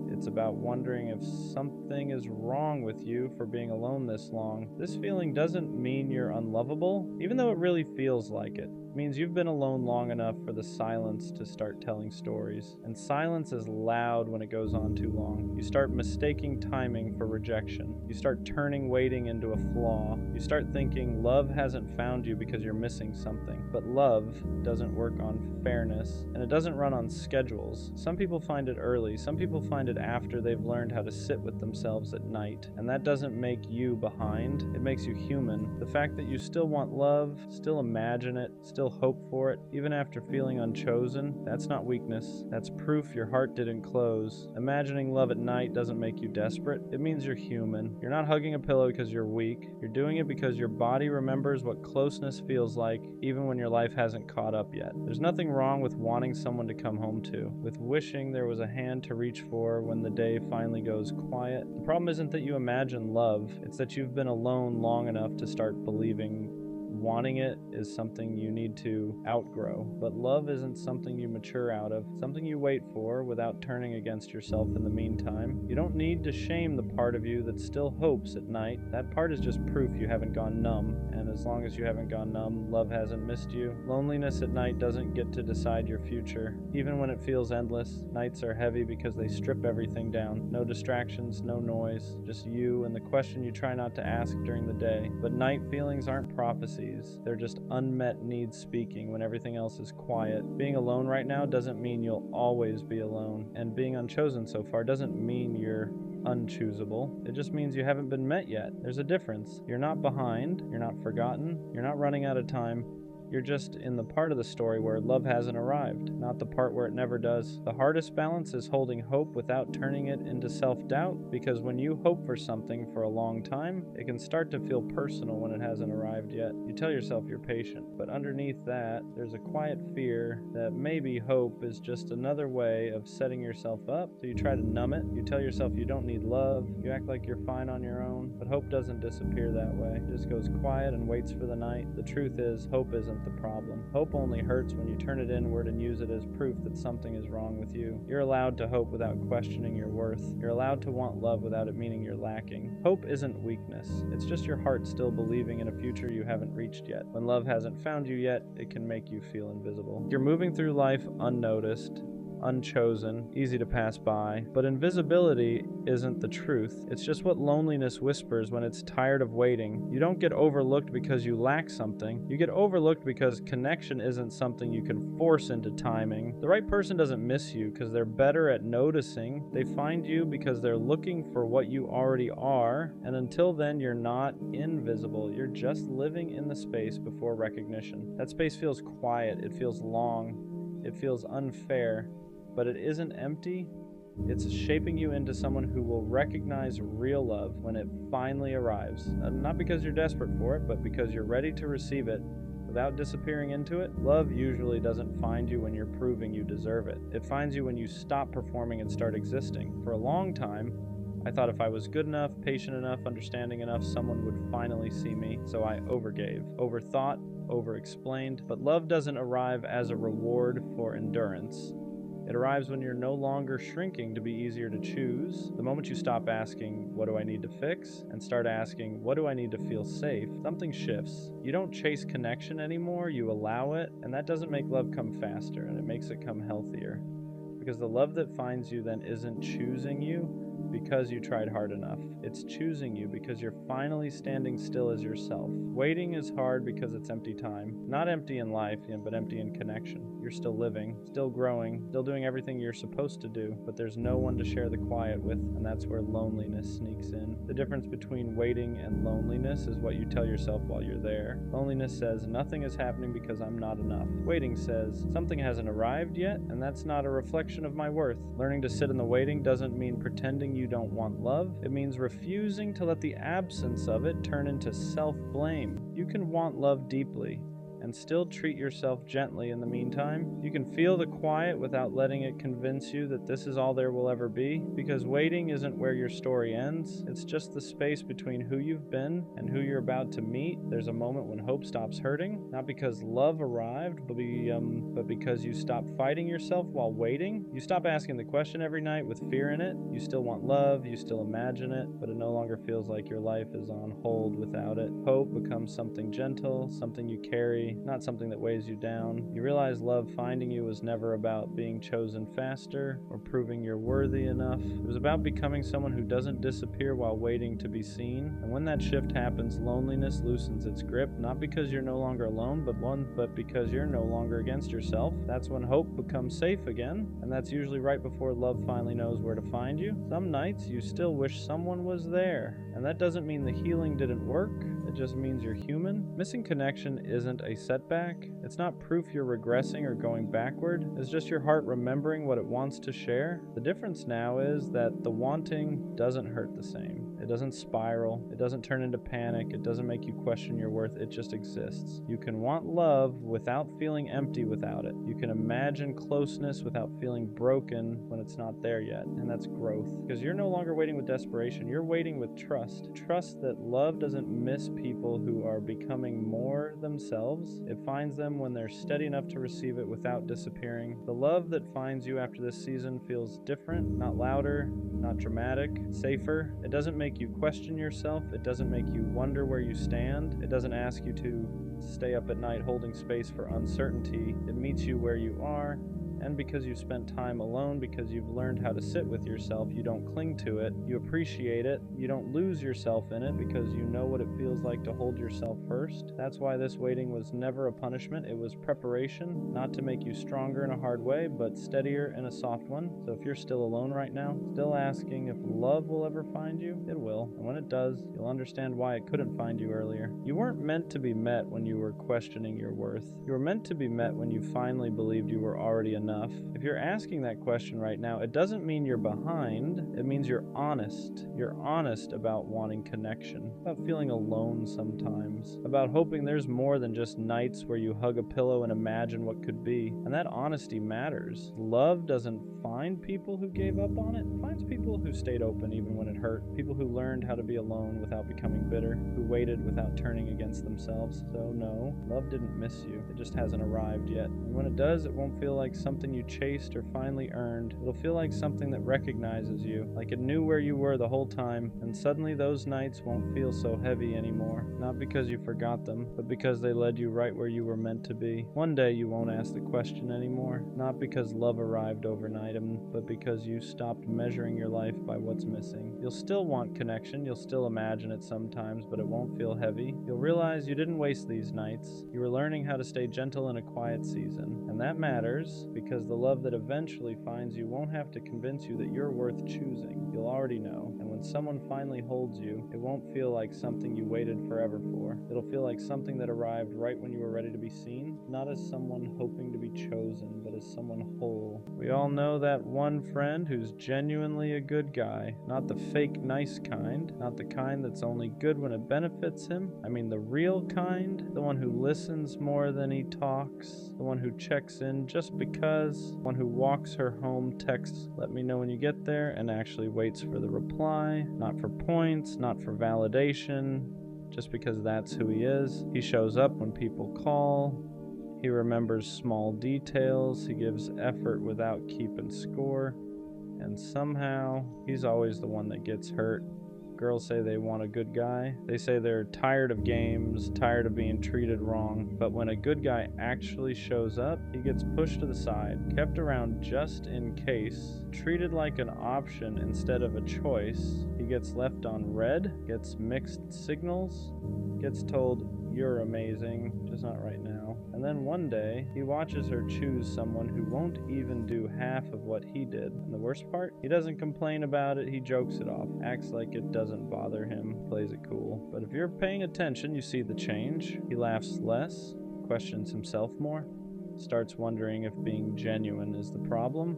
It's about wondering if something is wrong with you for being alone this long. This feeling doesn't mean you're unlovable, even though it really feels like it. It means you've been alone long enough for the silence to start telling stories. And silence is loud when it goes on too long. You start mistaking timing for rejection. You start turning waiting into a flaw. You start thinking love hasn't found you because you're missing something. But love doesn't work on fairness, and it doesn't run on schedules. Some people find it early. Some people find it after they've learned how to sit with themselves at night. And that doesn't make you behind. It makes you human. The fact that you still want love, still imagine it, still hope for it, even after feeling unchosen, that's not weakness. That's proof your heart didn't close. Imagining love at night doesn't make you desperate. It means you're human. You're not hugging a pillow because you're weak. You're doing it because your body remembers what closeness feels like, even when your life hasn't caught up yet. There's nothing wrong with wanting someone to come home to, with wishing there was a hand to reach for for when the day finally goes quiet. The problem isn't that you imagine love, it's that you've been alone long enough to start believing wanting it is something you need to outgrow. But love isn't something you mature out of, something you wait for without turning against yourself in the meantime. You don't need to shame the part of you that still hopes at night. That part is just proof you haven't gone numb, and as long as you haven't gone numb, love hasn't missed you. Loneliness at night doesn't get to decide your future. Even when it feels endless, nights are heavy because they strip everything down. No distractions, no noise, just you and the question you try not to ask during the day. But night feelings aren't prophecies. They're just unmet needs speaking when everything else is quiet. Being alone right now doesn't mean you'll always be alone, and being unchosen so far doesn't mean you're unchoosable. It just means you haven't been met yet. There's a difference. You're not behind, you're not forgotten, you're not running out of time. You're just in the part of the story where love hasn't arrived, not the part where it never does. The hardest balance is holding hope without turning it into self-doubt, because when you hope for something for a long time, it can start to feel personal when it hasn't arrived yet. You tell yourself you're patient, but underneath that, there's a quiet fear that maybe hope is just another way of setting yourself up, so you try to numb it. You tell yourself you don't need love, you act like you're fine on your own, but hope doesn't disappear that way. It just goes quiet and waits for the night. The truth is, hope isn't the problem. Hope only hurts when you turn it inward and use it as proof that something is wrong with you. You're allowed to hope without questioning your worth. You're allowed to want love without it meaning you're lacking. Hope isn't weakness. It's just your heart still believing in a future you haven't reached yet. When love hasn't found you yet, it can make you feel invisible. You're moving through life unnoticed, unchosen, easy to pass by. But invisibility isn't the truth. It's just what loneliness whispers when it's tired of waiting. You don't get overlooked because you lack something. You get overlooked because connection isn't something you can force into timing. The right person doesn't miss you because they're better at noticing. They find you because they're looking for what you already are. And until then, you're not invisible. You're just living in the space before recognition. That space feels quiet. It feels long. It feels unfair. But it isn't empty. It's shaping you into someone who will recognize real love when it finally arrives. Not because you're desperate for it, but because you're ready to receive it without disappearing into it. Love usually doesn't find you when you're proving you deserve it. It finds you when you stop performing and start existing. For a long time, I thought if I was good enough, patient enough, understanding enough, someone would finally see me. So I overgave, overthought, over-explained. But love doesn't arrive as a reward for endurance. It arrives when you're no longer shrinking to be easier to choose. The moment you stop asking, what do I need to fix? And start asking, what do I need to feel safe? Something shifts. You don't chase connection anymore, you allow it, and that doesn't make love come faster, and it makes it come healthier. Because the love that finds you then isn't choosing you because you tried hard enough. It's choosing you because you're finally standing still as yourself. Waiting is hard because it's empty time. Not empty in life, but empty in connection. You're still living, still growing, still doing everything you're supposed to do, but there's no one to share the quiet with, and that's where loneliness sneaks in. The difference between waiting and loneliness is what you tell yourself while you're there. Loneliness says, nothing is happening because I'm not enough. Waiting says, something hasn't arrived yet, and that's not a reflection of my worth. Learning to sit in the waiting doesn't mean pretending you don't want love. It means refusing to let the absence of it turn into self-blame. You can want love deeply and still treat yourself gently in the meantime. You can feel the quiet without letting it convince you that this is all there will ever be, because waiting isn't where your story ends. It's just the space between who you've been and who you're about to meet. There's a moment when hope stops hurting, not because love arrived, but because you stop fighting yourself while waiting. You stop asking the question every night with fear in it. You still want love, you still imagine it, but it no longer feels like your life is on hold without it. Hope becomes something gentle, something you carry, not something that weighs you down. You realize love finding you was never about being chosen faster or proving you're worthy enough. It was about becoming someone who doesn't disappear while waiting to be seen. And when that shift happens, loneliness loosens its grip, not because you're no longer alone, but because you're no longer against yourself. That's when hope becomes safe again, and that's usually right before love finally knows where to find you. Some nights you still wish someone was there, and that doesn't mean the healing didn't work. It just means you're human. Missing connection isn't a setback. It's not proof you're regressing or going backward. It's just your heart remembering what it wants to share. The difference now is that the wanting doesn't hurt the same. It doesn't spiral. It doesn't turn into panic. It doesn't make you question your worth. It just exists. You can want love without feeling empty without it. You can imagine closeness without feeling broken when it's not there yet. And that's growth. Because you're no longer waiting with desperation. You're waiting with trust. Trust that love doesn't miss people who are becoming more themselves. It finds them when they're steady enough to receive it without disappearing. The love that finds you after this season feels different, not louder, not dramatic, safer. It doesn't make you question yourself. It doesn't make you wonder where you stand. It doesn't ask you to stay up at night holding space for uncertainty. It meets you where you are. And because you've spent time alone, because you've learned how to sit with yourself, you don't cling to it, you appreciate it, you don't lose yourself in it because you know what it feels like to hold yourself first. That's why this waiting was never a punishment, it was preparation, not to make you stronger in a hard way, but steadier in a soft one. So if you're still alone right now, still asking if love will ever find you, it will. And when it does, you'll understand why it couldn't find you earlier. You weren't meant to be met when you were questioning your worth. You were meant to be met when you finally believed you were already enough. If you're asking that question right now, it doesn't mean you're behind. It means you're honest. You're honest about wanting connection, about feeling alone sometimes, about hoping there's more than just nights where you hug a pillow and imagine what could be. And that honesty matters. Love doesn't find people who gave up on it. It finds people who stayed open even when it hurt. People who learned how to be alone without becoming bitter, who waited without turning against themselves. So no, love didn't miss you. It just hasn't arrived yet. And when it does, it won't feel like something you chased or finally earned. It'll feel like something that recognizes you, like it knew where you were the whole time, and suddenly those nights won't feel so heavy anymore. Not because you forgot them, but because they led you right where you were meant to be. One day you won't ask the question anymore, not because love arrived overnight, but because you stopped measuring your life by what's missing. You'll still want connection, you'll still imagine it sometimes, but it won't feel heavy. You'll realize you didn't waste these nights. You were learning how to stay gentle in a quiet season, and that matters because the love that eventually finds you won't have to convince you that you're worth choosing. You'll already know. And when someone finally holds you, it won't feel like something you waited forever for. It'll feel like something that arrived right when you were ready to be seen, not as someone hoping to be chosen, but as someone whole. We all know that one friend who's genuinely a good guy, not the fake nice kind, not the kind that's only good when it benefits him. I mean the real kind, the one who listens more than he talks, the one who checks in just because, one who walks her home, texts, "Let me know when you get there," and actually waits for the reply, not for points, not for validation, just because that's who he is. He shows up when people call. He remembers small details. He gives effort without keeping score. And somehow, he's always the one that gets hurt. Girls say they want a good guy. They say they're tired of games, tired of being treated wrong. But when a good guy actually shows up, he gets pushed to the side, kept around just in case, treated like an option instead of a choice. He gets left on red, gets mixed signals, gets told, "You're amazing, just not right now." And then one day, he watches her choose someone who won't even do half of what he did. And the worst part? He doesn't complain about it, he jokes it off, acts like it doesn't bother him, plays it cool. But if you're paying attention, you see the change. He laughs less, questions himself more, starts wondering if being genuine is the problem,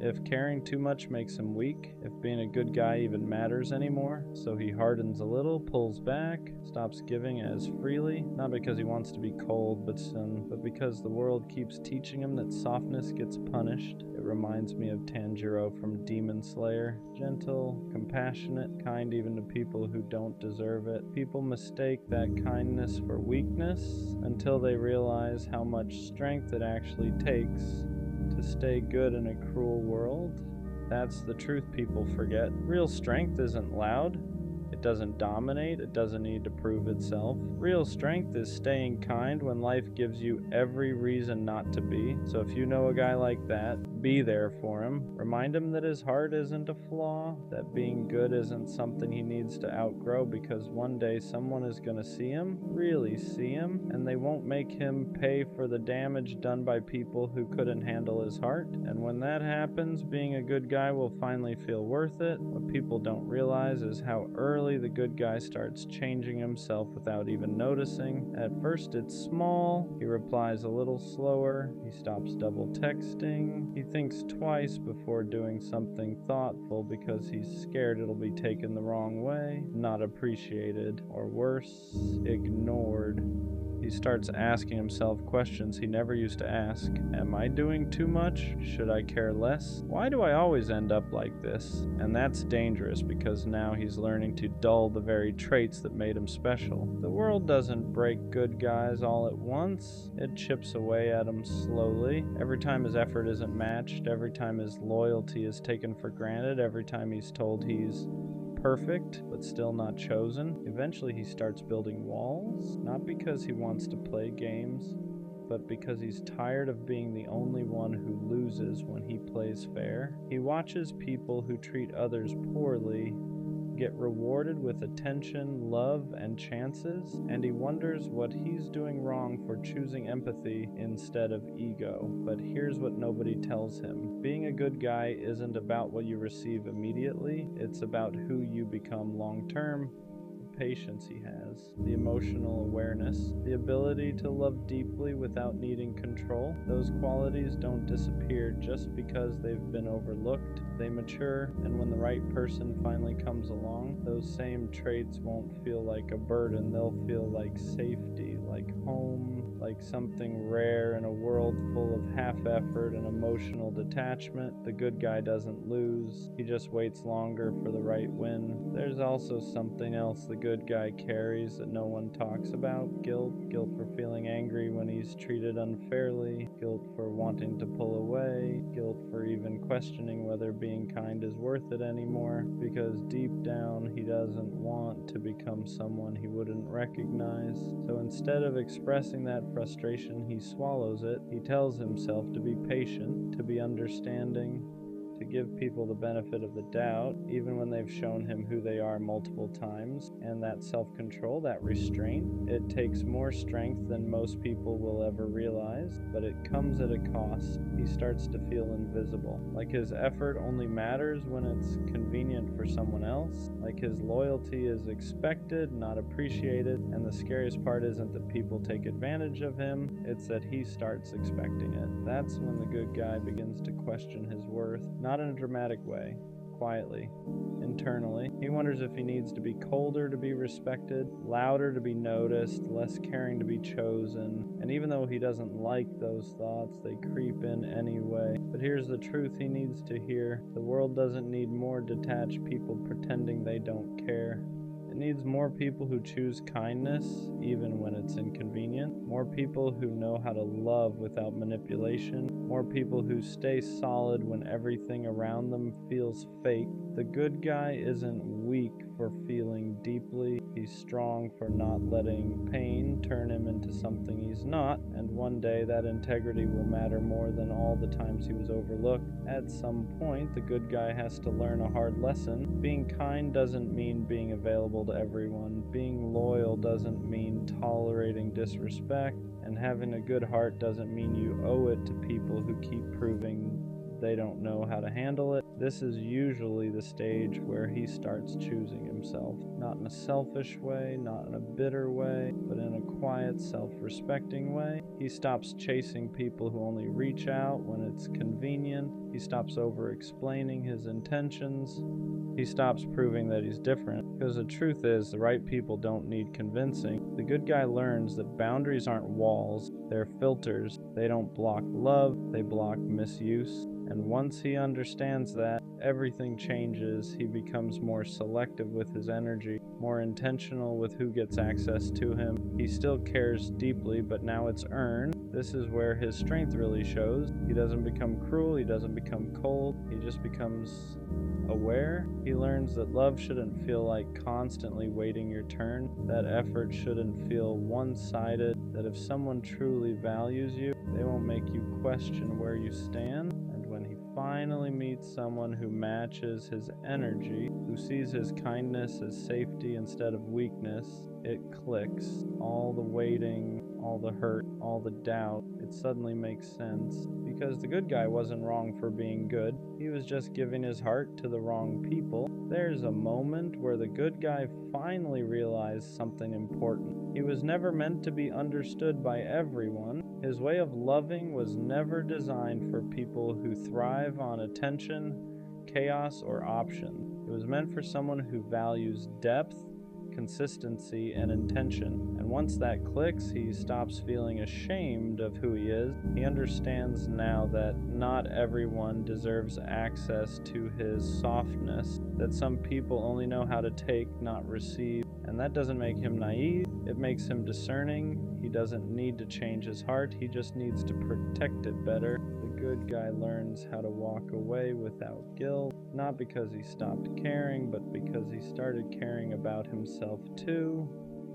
if caring too much makes him weak, if being a good guy even matters anymore. So he hardens a little, pulls back, stops giving as freely, not because he wants to be cold, but because the world keeps teaching him that softness gets punished. It reminds me of Tanjiro from Demon Slayer. Gentle, compassionate, kind even to people who don't deserve it. People mistake that kindness for weakness until they realize how much strength it actually takes to stay good in a cruel world. That's the truth people forget. Real strength isn't loud. It doesn't dominate. It doesn't need to prove itself. Real strength is staying kind when life gives you every reason not to be. So if you know a guy like that, be there for him. Remind him that his heart isn't a flaw, that being good isn't something he needs to outgrow, because one day someone is going to see him, really see him, and they won't make him pay for the damage done by people who couldn't handle his heart. And when that happens, being a good guy will finally feel worth it. What people don't realize is how early Slowly, the good guy starts changing himself without even noticing. At first, it's small. He replies a little slower. He stops double texting. He thinks twice before doing something thoughtful because he's scared it'll be taken the wrong way, not appreciated, or worse, ignored. He starts asking himself questions he never used to ask. Am I doing too much? Should I care less? Why do I always end up like this? And that's dangerous because now he's learning to dull the very traits that made him special. The world doesn't break good guys all at once. It chips away at him slowly. Every time his effort isn't matched, every time his loyalty is taken for granted, every time he's told he's perfect but still not chosen. Eventually he starts building walls, not because he wants to play games, but because he's tired of being the only one who loses when he plays fair. He watches people who treat others poorly get rewarded with attention, love, and chances, and he wonders what he's doing wrong for choosing empathy instead of ego. But here's what nobody tells him. Being a good guy isn't about what you receive immediately, it's about who you become long-term. Patience he has, the emotional awareness, the ability to love deeply without needing control. Those qualities don't disappear just because they've been overlooked. They mature, and when the right person finally comes along, those same traits won't feel like a burden. They'll feel like safety, like home, like something rare in a world full of half-effort and emotional detachment. The good guy doesn't lose. He just waits longer for the right win. There's also something else the good guy carries that no one talks about. Guilt for feeling angry when he's treated unfairly, guilt for wanting to pull away, guilt for even questioning whether being kind is worth it anymore, because deep down he doesn't want to become someone he wouldn't recognize. So instead of expressing that frustration, he swallows it. He tells himself to be patient, to be understanding, to give people the benefit of the doubt, even when they've shown him who they are multiple times. And that self-control, that restraint, it takes more strength than most people will ever realize, but it comes at a cost. He starts to feel invisible, like his effort only matters when it's convenient for someone else, like his loyalty is expected, not appreciated, and the scariest part isn't that people take advantage of him, it's that he starts expecting it. That's when the good guy begins to question his worth, not in a dramatic way, quietly, internally. He wonders if he needs to be colder to be respected, louder to be noticed, less caring to be chosen. And even though he doesn't like those thoughts, they creep in anyway. But here's the truth he needs to hear. The world doesn't need more detached people pretending they don't care. It needs more people who choose kindness, even when it's inconvenient. More people who know how to love without manipulation. More people who stay solid when everything around them feels fake. The good guy isn't weak for feeling deeply. He's strong for not letting pain turn him into something he's not. And one day that integrity will matter more than all the times he was overlooked. At some point, the good guy has to learn a hard lesson. Being kind doesn't mean being available to everyone. Being loyal doesn't mean tolerating disrespect. And having a good heart doesn't mean you owe it to people who keep proving they don't know how to handle it. This is usually the stage where he starts choosing himself. Not in a selfish way, not in a bitter way, but in a quiet, self-respecting way. He stops chasing people who only reach out when it's convenient. He stops over-explaining his intentions. He stops proving that he's different. Because the truth is, the right people don't need convincing. The good guy learns that boundaries aren't walls, they're filters. They don't block love, they block misuse. And once he understands that, everything changes. He becomes more selective with his energy, more intentional with who gets access to him. He still cares deeply, but now it's earned. This is where his strength really shows. He doesn't become cruel, he doesn't become cold, he just becomes aware. He learns that love shouldn't feel like constantly waiting your turn, that effort shouldn't feel one-sided, that if someone truly values you, they won't make you question where you stand. And when he finally meets someone who matches his energy, who sees his kindness as safety instead of weakness, it clicks. All the waiting, all the hurt, all the doubt, it suddenly makes sense. because the good guy wasn't wrong for being good. He was just giving his heart to the wrong people. There's a moment where the good guy finally realized something important. He was never meant to be understood by everyone. His way of loving was never designed for people who thrive on attention, chaos, or options. It was meant for someone who values depth, consistency, and intention. And once that clicks, he stops feeling ashamed of who he is. He understands now that not everyone deserves access to his softness, that some people only know how to take, not receive. And that doesn't make him naive, it makes him discerning. He doesn't need to change his heart, he just needs to protect it better. The good guy learns how to walk away without guilt, not because he stopped caring, but because he started caring about himself too.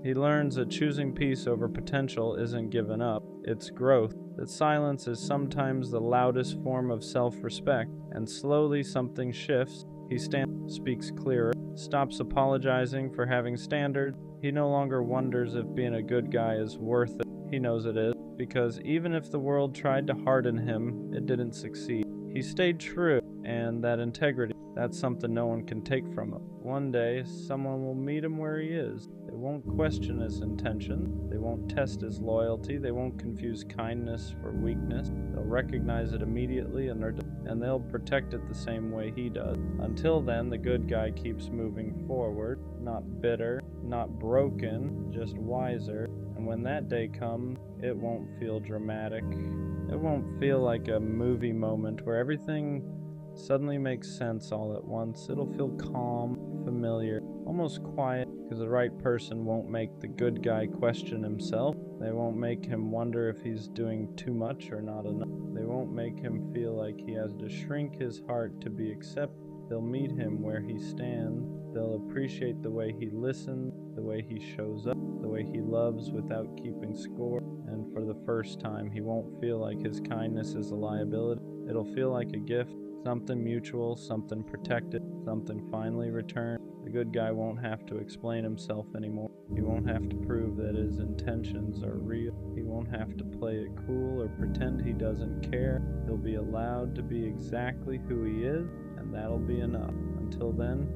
He learns that choosing peace over potential isn't giving up, it's growth. That silence is sometimes the loudest form of self-respect, and slowly something shifts. He speaks clearer, stops apologizing for having standards. He no longer wonders if being a good guy is worth it. He knows it is, because even if the world tried to harden him, it didn't succeed. He stayed true, and that integrity, that's something no one can take from him. One day, someone will meet him where he is. They won't question his intention. They won't test his loyalty. They won't confuse kindness for weakness. They'll recognize it immediately, and they'll protect it the same way he does. Until then, the good guy keeps moving forward, not bitter, not broken, just wiser. And when that day comes, it won't feel dramatic. It won't feel like a movie moment where everything suddenly makes sense all at once. It'll feel calm, familiar, almost quiet, because the right person won't make the good guy question himself. They won't make him wonder if he's doing too much or not enough. They won't make him feel like he has to shrink his heart to be accepted. They'll meet him where he stands. They'll appreciate the way he listens, the way he shows up, the way he loves without keeping score. And for the first time, he won't feel like his kindness is a liability. It'll feel like a gift, something mutual, something protected, something finally returned. The good guy won't have to explain himself anymore. He won't have to prove that his intentions are real. He won't have to play it cool or pretend he doesn't care. He'll be allowed to be exactly who he is, and that'll be enough. Until then,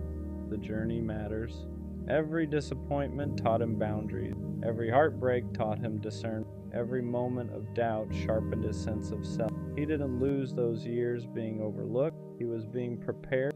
the journey matters. Every disappointment taught him boundaries. Every heartbreak taught him discernment. Every moment of doubt sharpened his sense of self. He didn't lose those years being overlooked. He was being prepared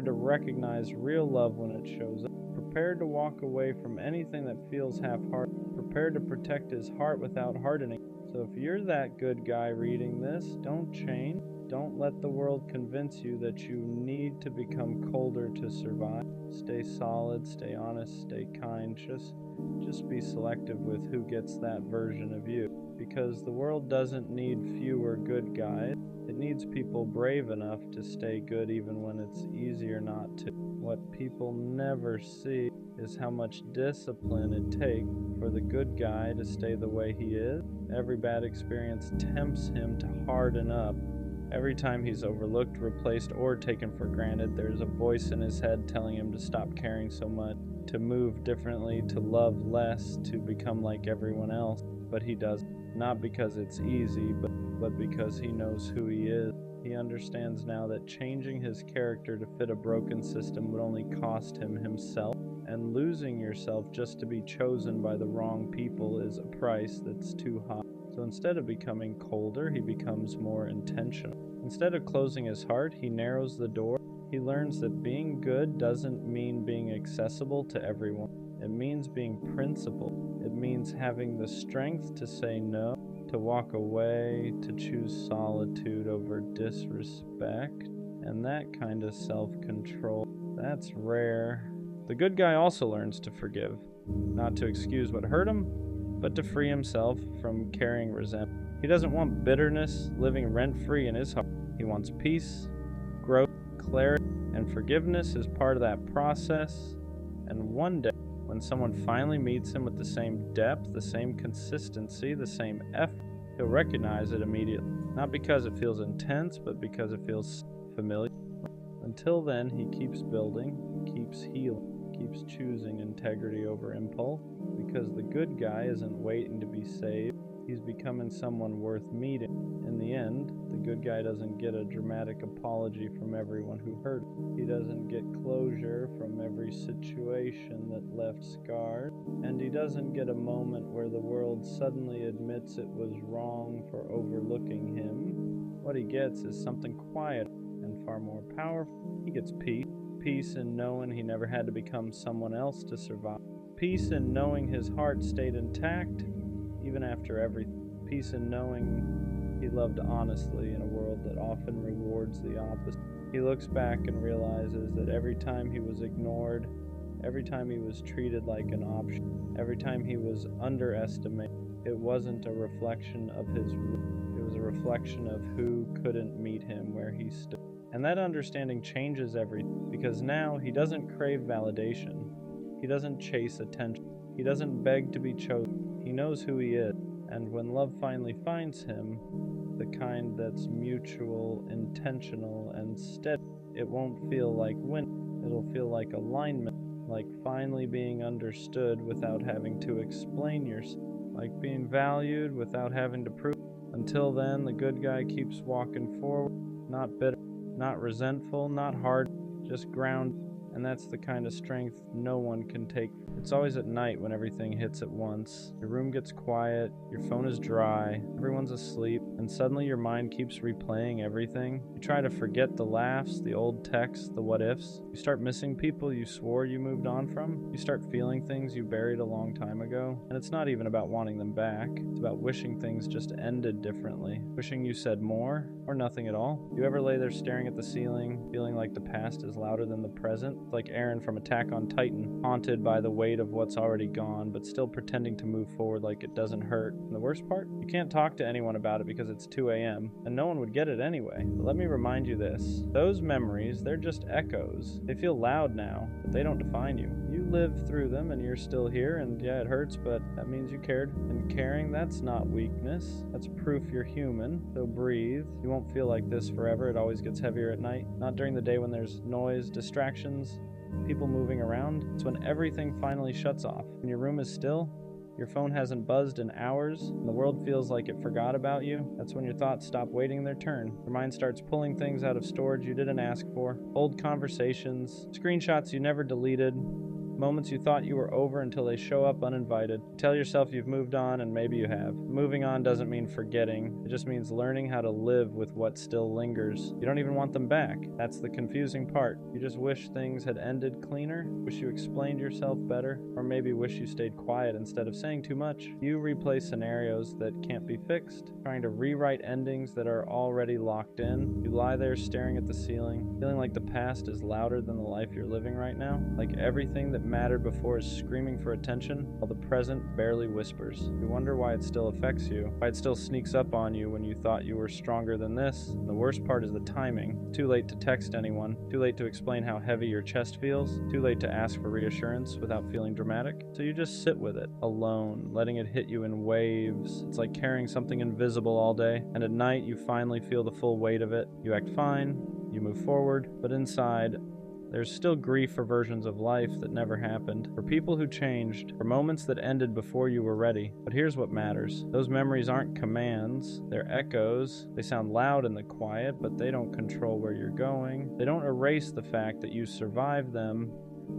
to recognize real love when it shows up, prepared to walk away from anything that feels half-hearted, prepared to protect his heart without hardening. So if you're that good guy reading this, don't change. Don't let the world convince you that you need to become colder to survive. Stay solid, stay honest, stay kind. Just be selective with who gets that version of you. Because the world doesn't need fewer good guys. It needs people brave enough to stay good even when it's easier not to. What people never see is how much discipline it takes for the good guy to stay the way he is. Every bad experience tempts him to harden up. Every time he's overlooked, replaced, or taken for granted, there's a voice in his head telling him to stop caring so much, to move differently, to love less, to become like everyone else. But he doesn't. Not because it's easy, but because he knows who he is. He understands now that changing his character to fit a broken system would only cost him himself, and losing yourself just to be chosen by the wrong people is a price that's too high. So instead of becoming colder, he becomes more intentional. Instead of closing his heart, he narrows the door. He learns that being good doesn't mean being accessible to everyone. It means being principled. It means having the strength to say no, to walk away, to choose solitude over disrespect. And that kind of self-control, that's rare. The good guy also learns to forgive, not to excuse what hurt him, but to free himself from carrying resentment. He doesn't want bitterness living rent-free in his heart. He wants peace, growth, clarity, and forgiveness is part of that process. And one day, when someone finally meets him with the same depth, the same consistency, the same effort, he'll recognize it immediately. Not because it feels intense, but because it feels familiar. Until then, he keeps building, keeps healing, keeps choosing integrity over impulse, because the good guy isn't waiting to be saved. He's becoming someone worth meeting. In the end, the good guy doesn't get a dramatic apology from everyone who hurt him. He doesn't get closure from every situation that left scars. And he doesn't get a moment where the world suddenly admits it was wrong for overlooking him. What he gets is something quiet and far more powerful. He gets peace. Peace in knowing he never had to become someone else to survive. Peace in knowing his heart stayed intact even after everything. Peace in knowing he loved honestly in a world that often rewards the opposite. He looks back and realizes that every time he was ignored, every time he was treated like an option, every time he was underestimated, it wasn't a reflection of his worth. It was a reflection of who couldn't meet him where he stood. And that understanding changes everything, because now he doesn't crave validation. He doesn't chase attention. He doesn't beg to be chosen. He knows who he is. And when love finally finds him, the kind that's mutual, intentional, and steady, it won't feel like winning. It'll feel like alignment, like finally being understood without having to explain yourself, like being valued without having to prove. Until then, the good guy keeps walking forward, not bitter, not resentful, not hard, just grounded. And that's the kind of strength no one can take. It's always at night when everything hits at once. Your room gets quiet, your phone is dry, everyone's asleep, and suddenly your mind keeps replaying everything. You try to forget the laughs, the old texts, the what ifs. You start missing people you swore you moved on from. You start feeling things you buried a long time ago. And it's not even about wanting them back. It's about wishing things just ended differently. Wishing you said more or nothing at all. You ever lay there staring at the ceiling, feeling like the past is louder than the present? It's like Aaron from Attack on Titan, haunted by the weight of what's already gone, but still pretending to move forward like it doesn't hurt. And the worst part? You can't talk to anyone about it because it's 2 a.m., and no one would get it anyway. But let me remind you this. Those memories, they're just echoes. They feel loud now, but they don't define you. You lived through them, and you're still here, and yeah, it hurts, but that means you cared. And caring, that's not weakness. That's proof you're human. So breathe. You won't feel like this forever. It always gets heavier at night. Not during the day when there's noise, distractions, people moving around. It's when everything finally shuts off. When your room is still, your phone hasn't buzzed in hours, and the world feels like it forgot about you. That's when your thoughts stop waiting their turn. Your mind starts pulling things out of storage you didn't ask for. Old conversations, screenshots you never deleted, moments you thought you were over until they show up uninvited. Tell yourself you've moved on, and maybe you have. Moving on doesn't mean forgetting. It just means learning how to live with what still lingers. You don't even want them back. That's the confusing part. You just wish things had ended cleaner, wish you explained yourself better, or maybe wish you stayed quiet instead of saying too much. You replay scenarios that can't be fixed, trying to rewrite endings that are already locked in. You lie there staring at the ceiling, feeling like the past is louder than the life you're living right now, like everything that mattered before is screaming for attention, while the present barely whispers. You wonder why it still affects you, why it still sneaks up on you when you thought you were stronger than this. And the worst part is the timing. Too late to text anyone, too late to explain how heavy your chest feels, too late to ask for reassurance without feeling dramatic. So you just sit with it, alone, letting it hit you in waves. It's like carrying something invisible all day, and at night you finally feel the full weight of it. You act fine, you move forward, but inside, there's still grief for versions of life that never happened, for people who changed, for moments that ended before you were ready. But here's what matters. Those memories aren't commands, they're echoes. They sound loud in the quiet, but they don't control where you're going. They don't erase the fact that you survived them.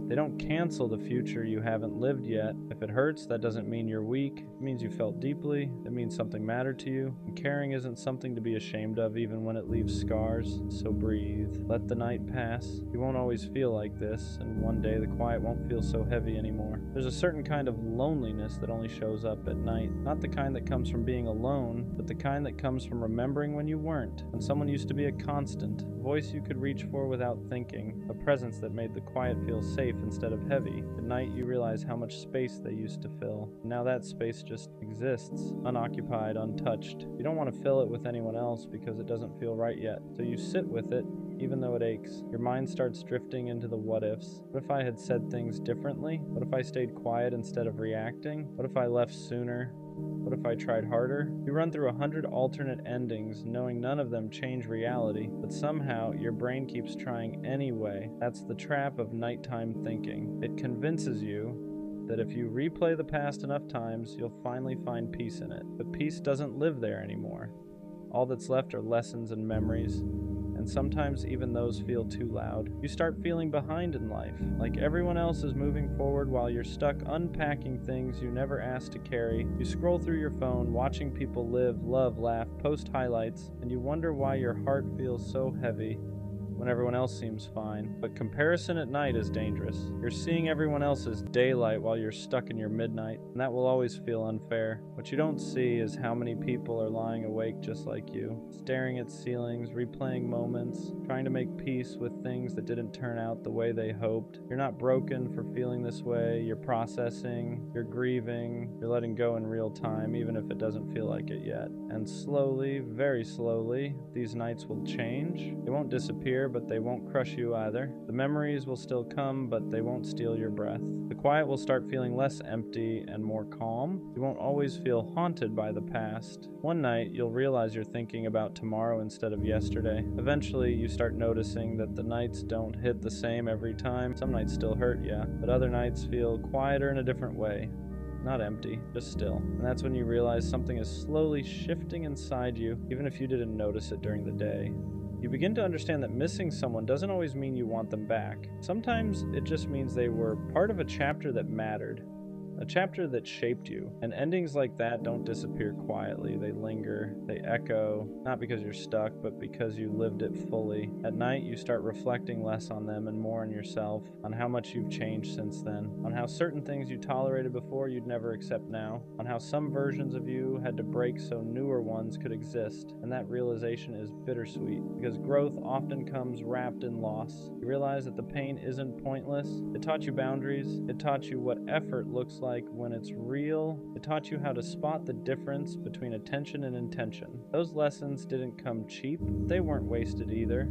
They don't cancel the future you haven't lived yet. If it hurts, that doesn't mean you're weak. It means you felt deeply. It means something mattered to you. And caring isn't something to be ashamed of even when it leaves scars. So breathe. Let the night pass. You won't always feel like this, and one day the quiet won't feel so heavy anymore. There's a certain kind of loneliness that only shows up at night. Not the kind that comes from being alone, but the kind that comes from remembering when you weren't, when someone used to be a constant, a voice you could reach for without thinking, a presence that made the quiet feel safe instead of heavy. At night you realize how much space they used to fill. Now that space just exists, unoccupied, untouched. You don't want to fill it with anyone else because it doesn't feel right yet. So you sit with it, even though it aches. Your mind starts drifting into the what ifs. What if I had said things differently? What if I stayed quiet instead of reacting? What if I left sooner? What if I tried harder? You run through 100 alternate endings, knowing none of them change reality, but somehow your brain keeps trying anyway. That's the trap of nighttime thinking. It convinces you that if you replay the past enough times, you'll finally find peace in it. But peace doesn't live there anymore. All that's left are lessons and memories, and sometimes even those feel too loud. You start feeling behind in life, like everyone else is moving forward while you're stuck unpacking things you never asked to carry. You scroll through your phone, watching people live, love, laugh, post highlights, and you wonder why your heart feels so heavy when everyone else seems fine. But comparison at night is dangerous. You're seeing everyone else's daylight while you're stuck in your midnight, and that will always feel unfair. What you don't see is how many people are lying awake just like you, staring at ceilings, replaying moments, trying to make peace with things that didn't turn out the way they hoped. You're not broken for feeling this way. You're processing, you're grieving, you're letting go in real time, even if it doesn't feel like it yet. And slowly, very slowly, these nights will change. They won't disappear, but they won't crush you either. The memories will still come, but they won't steal your breath. The quiet will start feeling less empty and more calm. You won't always feel haunted by the past. One night, you'll realize you're thinking about tomorrow instead of yesterday. Eventually, you start noticing that the nights don't hit the same every time. Some nights still hurt, yeah, but other nights feel quieter in a different way. Not empty, just still. And that's when you realize something is slowly shifting inside you, even if you didn't notice it during the day. You begin to understand that missing someone doesn't always mean you want them back. Sometimes it just means they were part of a chapter that mattered, a chapter that shaped you. And endings like that don't disappear quietly. They linger, they echo, not because you're stuck, but because you lived it fully. At night, you start reflecting less on them and more on yourself, on how much you've changed since then, on how certain things you tolerated before you'd never accept now, on how some versions of you had to break so newer ones could exist. And that realization is bittersweet, because growth often comes wrapped in loss. You realize that the pain isn't pointless. It taught you boundaries. It taught you what effort looks like when it's real. It taught you how to spot the difference between attention and intention. Those lessons didn't come cheap. They weren't wasted either.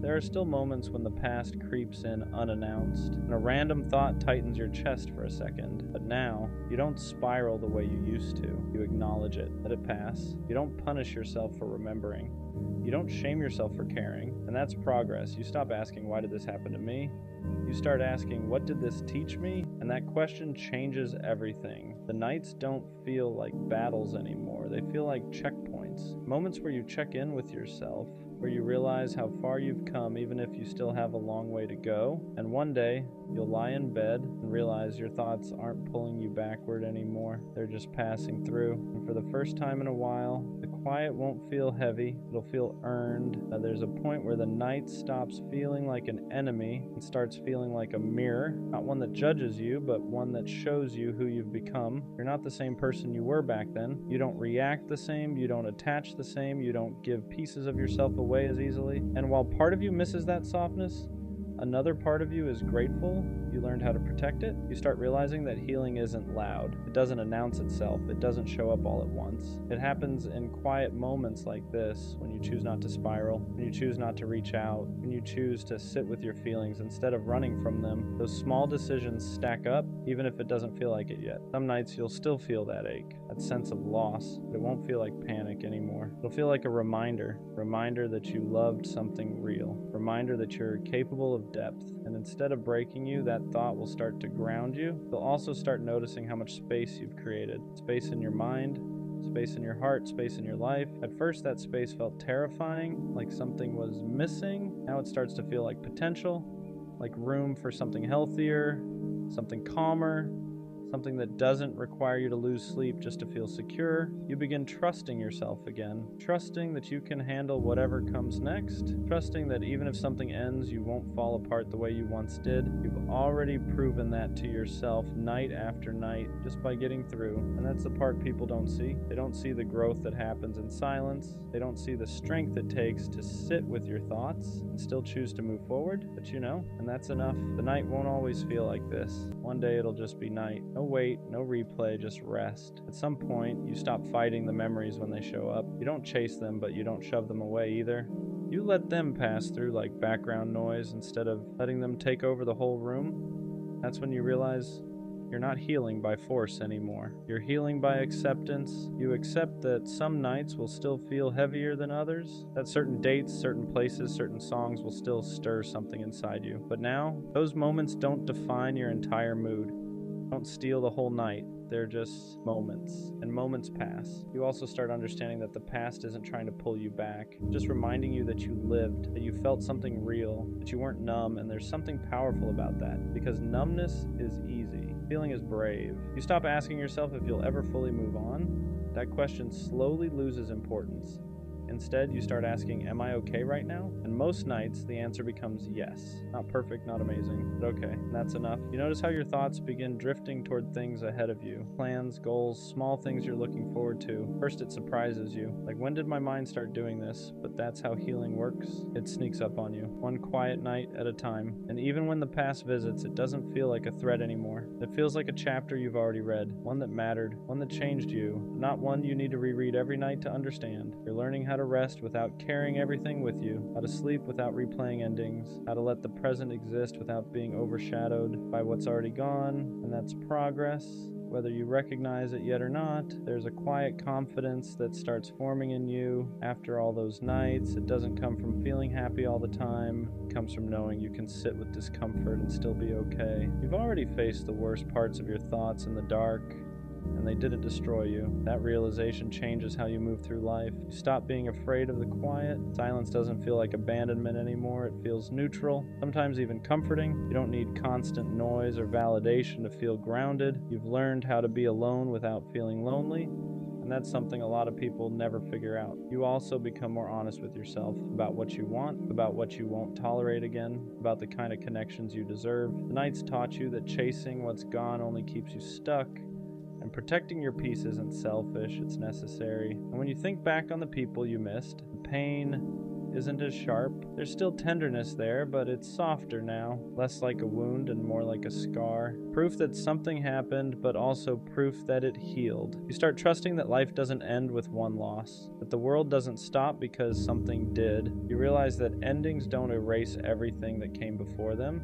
There are still moments when the past creeps in unannounced, and a random thought tightens your chest for a second. But now, you don't spiral the way you used to. You acknowledge it, let it pass. You don't punish yourself for remembering. You don't shame yourself for caring, and that's progress. You stop asking, why did this happen to me? You start asking, what did this teach me? And that question changes everything. The nights don't feel like battles anymore. They feel like checkpoints. Moments where you check in with yourself, where you realize how far you've come even if you still have a long way to go. And one day, you'll lie in bed and realize your thoughts aren't pulling you backward anymore. They're just passing through. And for the first time in a while, the quiet won't feel heavy. It'll feel earned. There's a point where the night stops feeling like an enemy and starts feeling like a mirror. Not one that judges you, but one that shows you who you've become. You're not the same person you were back then. You don't react the same. You don't attach the same. You don't give pieces of yourself away as easily. And while part of you misses that softness, another part of you is grateful you learned how to protect it. You start realizing that healing isn't loud. It doesn't announce itself. It doesn't show up all at once. It happens in quiet moments like this, when you choose not to spiral, when you choose not to reach out, when you choose to sit with your feelings instead of running from them. Those small decisions stack up, even if it doesn't feel like it yet. Some nights you'll still feel that ache, that sense of loss, but it won't feel like panic anymore. It'll feel like a reminder that you loved something real, reminder that you're capable of depth. And instead of breaking you, that thought will start to ground you. You'll also start noticing how much space you've created. Space in your mind, space in your heart, space in your life. At first, that space felt terrifying, like something was missing. Now it starts to feel like potential, like room for something healthier, something calmer, something that doesn't require you to lose sleep just to feel secure. You begin trusting yourself again, trusting that you can handle whatever comes next, trusting that even if something ends, you won't fall apart the way you once did. You've already proven that to yourself night after night just by getting through. And that's the part people don't see. They don't see the growth that happens in silence. They don't see the strength it takes to sit with your thoughts and still choose to move forward. But you know, and that's enough. The night won't always feel like this. One day it'll just be night. No wait, no replay, just rest. At some point, you stop fighting the memories when they show up. You don't chase them, but you don't shove them away either. You let them pass through like background noise instead of letting them take over the whole room. That's when you realize you're not healing by force anymore. You're healing by acceptance. You accept that some nights will still feel heavier than others, that certain dates, certain places, certain songs will still stir something inside you. But now, those moments don't define your entire mood. Don't steal the whole night. They're just moments, and moments pass. You also start understanding that the past isn't trying to pull you back, just reminding you that you lived, that you felt something real, that you weren't numb, and there's something powerful about that, because numbness is easy. Feeling is brave. You stop asking yourself if you'll ever fully move on. That question slowly loses importance. Instead, you start asking, am I okay right now? And most nights, the answer becomes yes. Not perfect, not amazing, but okay. And that's enough. You notice how your thoughts begin drifting toward things ahead of you. Plans, goals, small things you're looking forward to. First, it surprises you. Like, when did my mind start doing this? But that's how healing works. It sneaks up on you, one quiet night at a time. And even when the past visits, it doesn't feel like a threat anymore. It feels like a chapter you've already read. One that mattered. One that changed you. Not one you need to reread every night to understand. You're learning how to rest without carrying everything with you, how to sleep without replaying endings, how to let the present exist without being overshadowed by what's already gone, and that's progress. Whether you recognize it yet or not, there's a quiet confidence that starts forming in you after all those nights. It doesn't come from feeling happy all the time. It comes from knowing you can sit with discomfort and still be okay. You've already faced the worst parts of your thoughts in the dark, and they didn't destroy you. That realization changes how you move through life. You stop being afraid of the quiet. Silence doesn't feel like abandonment anymore. It feels neutral, sometimes even comforting. You don't need constant noise or validation to feel grounded. You've learned how to be alone without feeling lonely, and that's something a lot of people never figure out. You also become more honest with yourself about what you want, about what you won't tolerate again, about the kind of connections you deserve. The nights taught you that chasing what's gone only keeps you stuck, and protecting your peace isn't selfish, it's necessary. And when you think back on the people you missed, the pain isn't as sharp. There's still tenderness there, but it's softer now, less like a wound and more like a scar. Proof that something happened, but also proof that it healed. You start trusting that life doesn't end with one loss, that the world doesn't stop because something did. You realize that endings don't erase everything that came before them,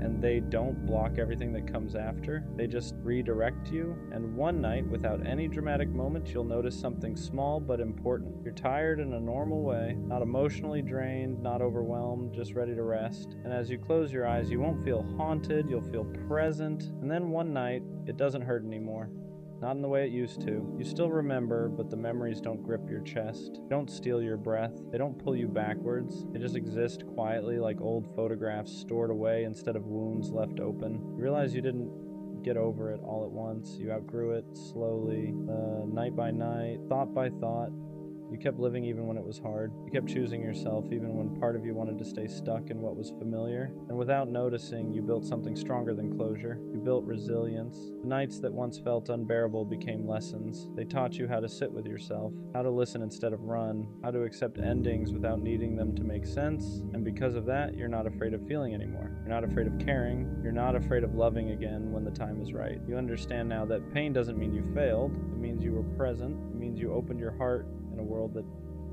and they don't block everything that comes after. They just redirect you, and one night, without any dramatic moment, you'll notice something small but important. You're tired in a normal way, not emotionally drained, not overwhelmed, just ready to rest. And as you close your eyes, you won't feel haunted, you'll feel present, and then one night, it doesn't hurt anymore. Not in the way it used to. You still remember, but the memories don't grip your chest. They don't steal your breath. They don't pull you backwards. They just exist quietly like old photographs stored away instead of wounds left open. You realize you didn't get over it all at once. You outgrew it slowly, night by night, thought by thought. You kept living even when it was hard. You kept choosing yourself even when part of you wanted to stay stuck in what was familiar. And without noticing, you built something stronger than closure. You built resilience. The nights that once felt unbearable became lessons. They taught you how to sit with yourself, how to listen instead of run, how to accept endings without needing them to make sense. And because of that, you're not afraid of feeling anymore. You're not afraid of caring. You're not afraid of loving again when the time is right. You understand now that pain doesn't mean you failed. It means you were present. It means you opened your heart in a world that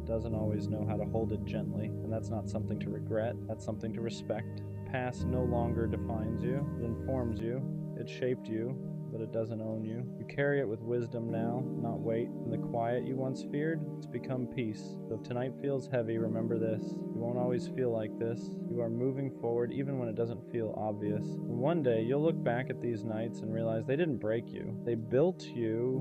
doesn't always know how to hold it gently, and that's not something to regret, that's something to respect. Past no longer defines you, it informs you, it shaped you, but it doesn't own you. You carry it with wisdom now, not weight. And the quiet you once feared, it's become peace. So if tonight feels heavy, remember this. You won't always feel like this. You are moving forward even when it doesn't feel obvious. And one day, you'll look back at these nights and realize they didn't break you. They built you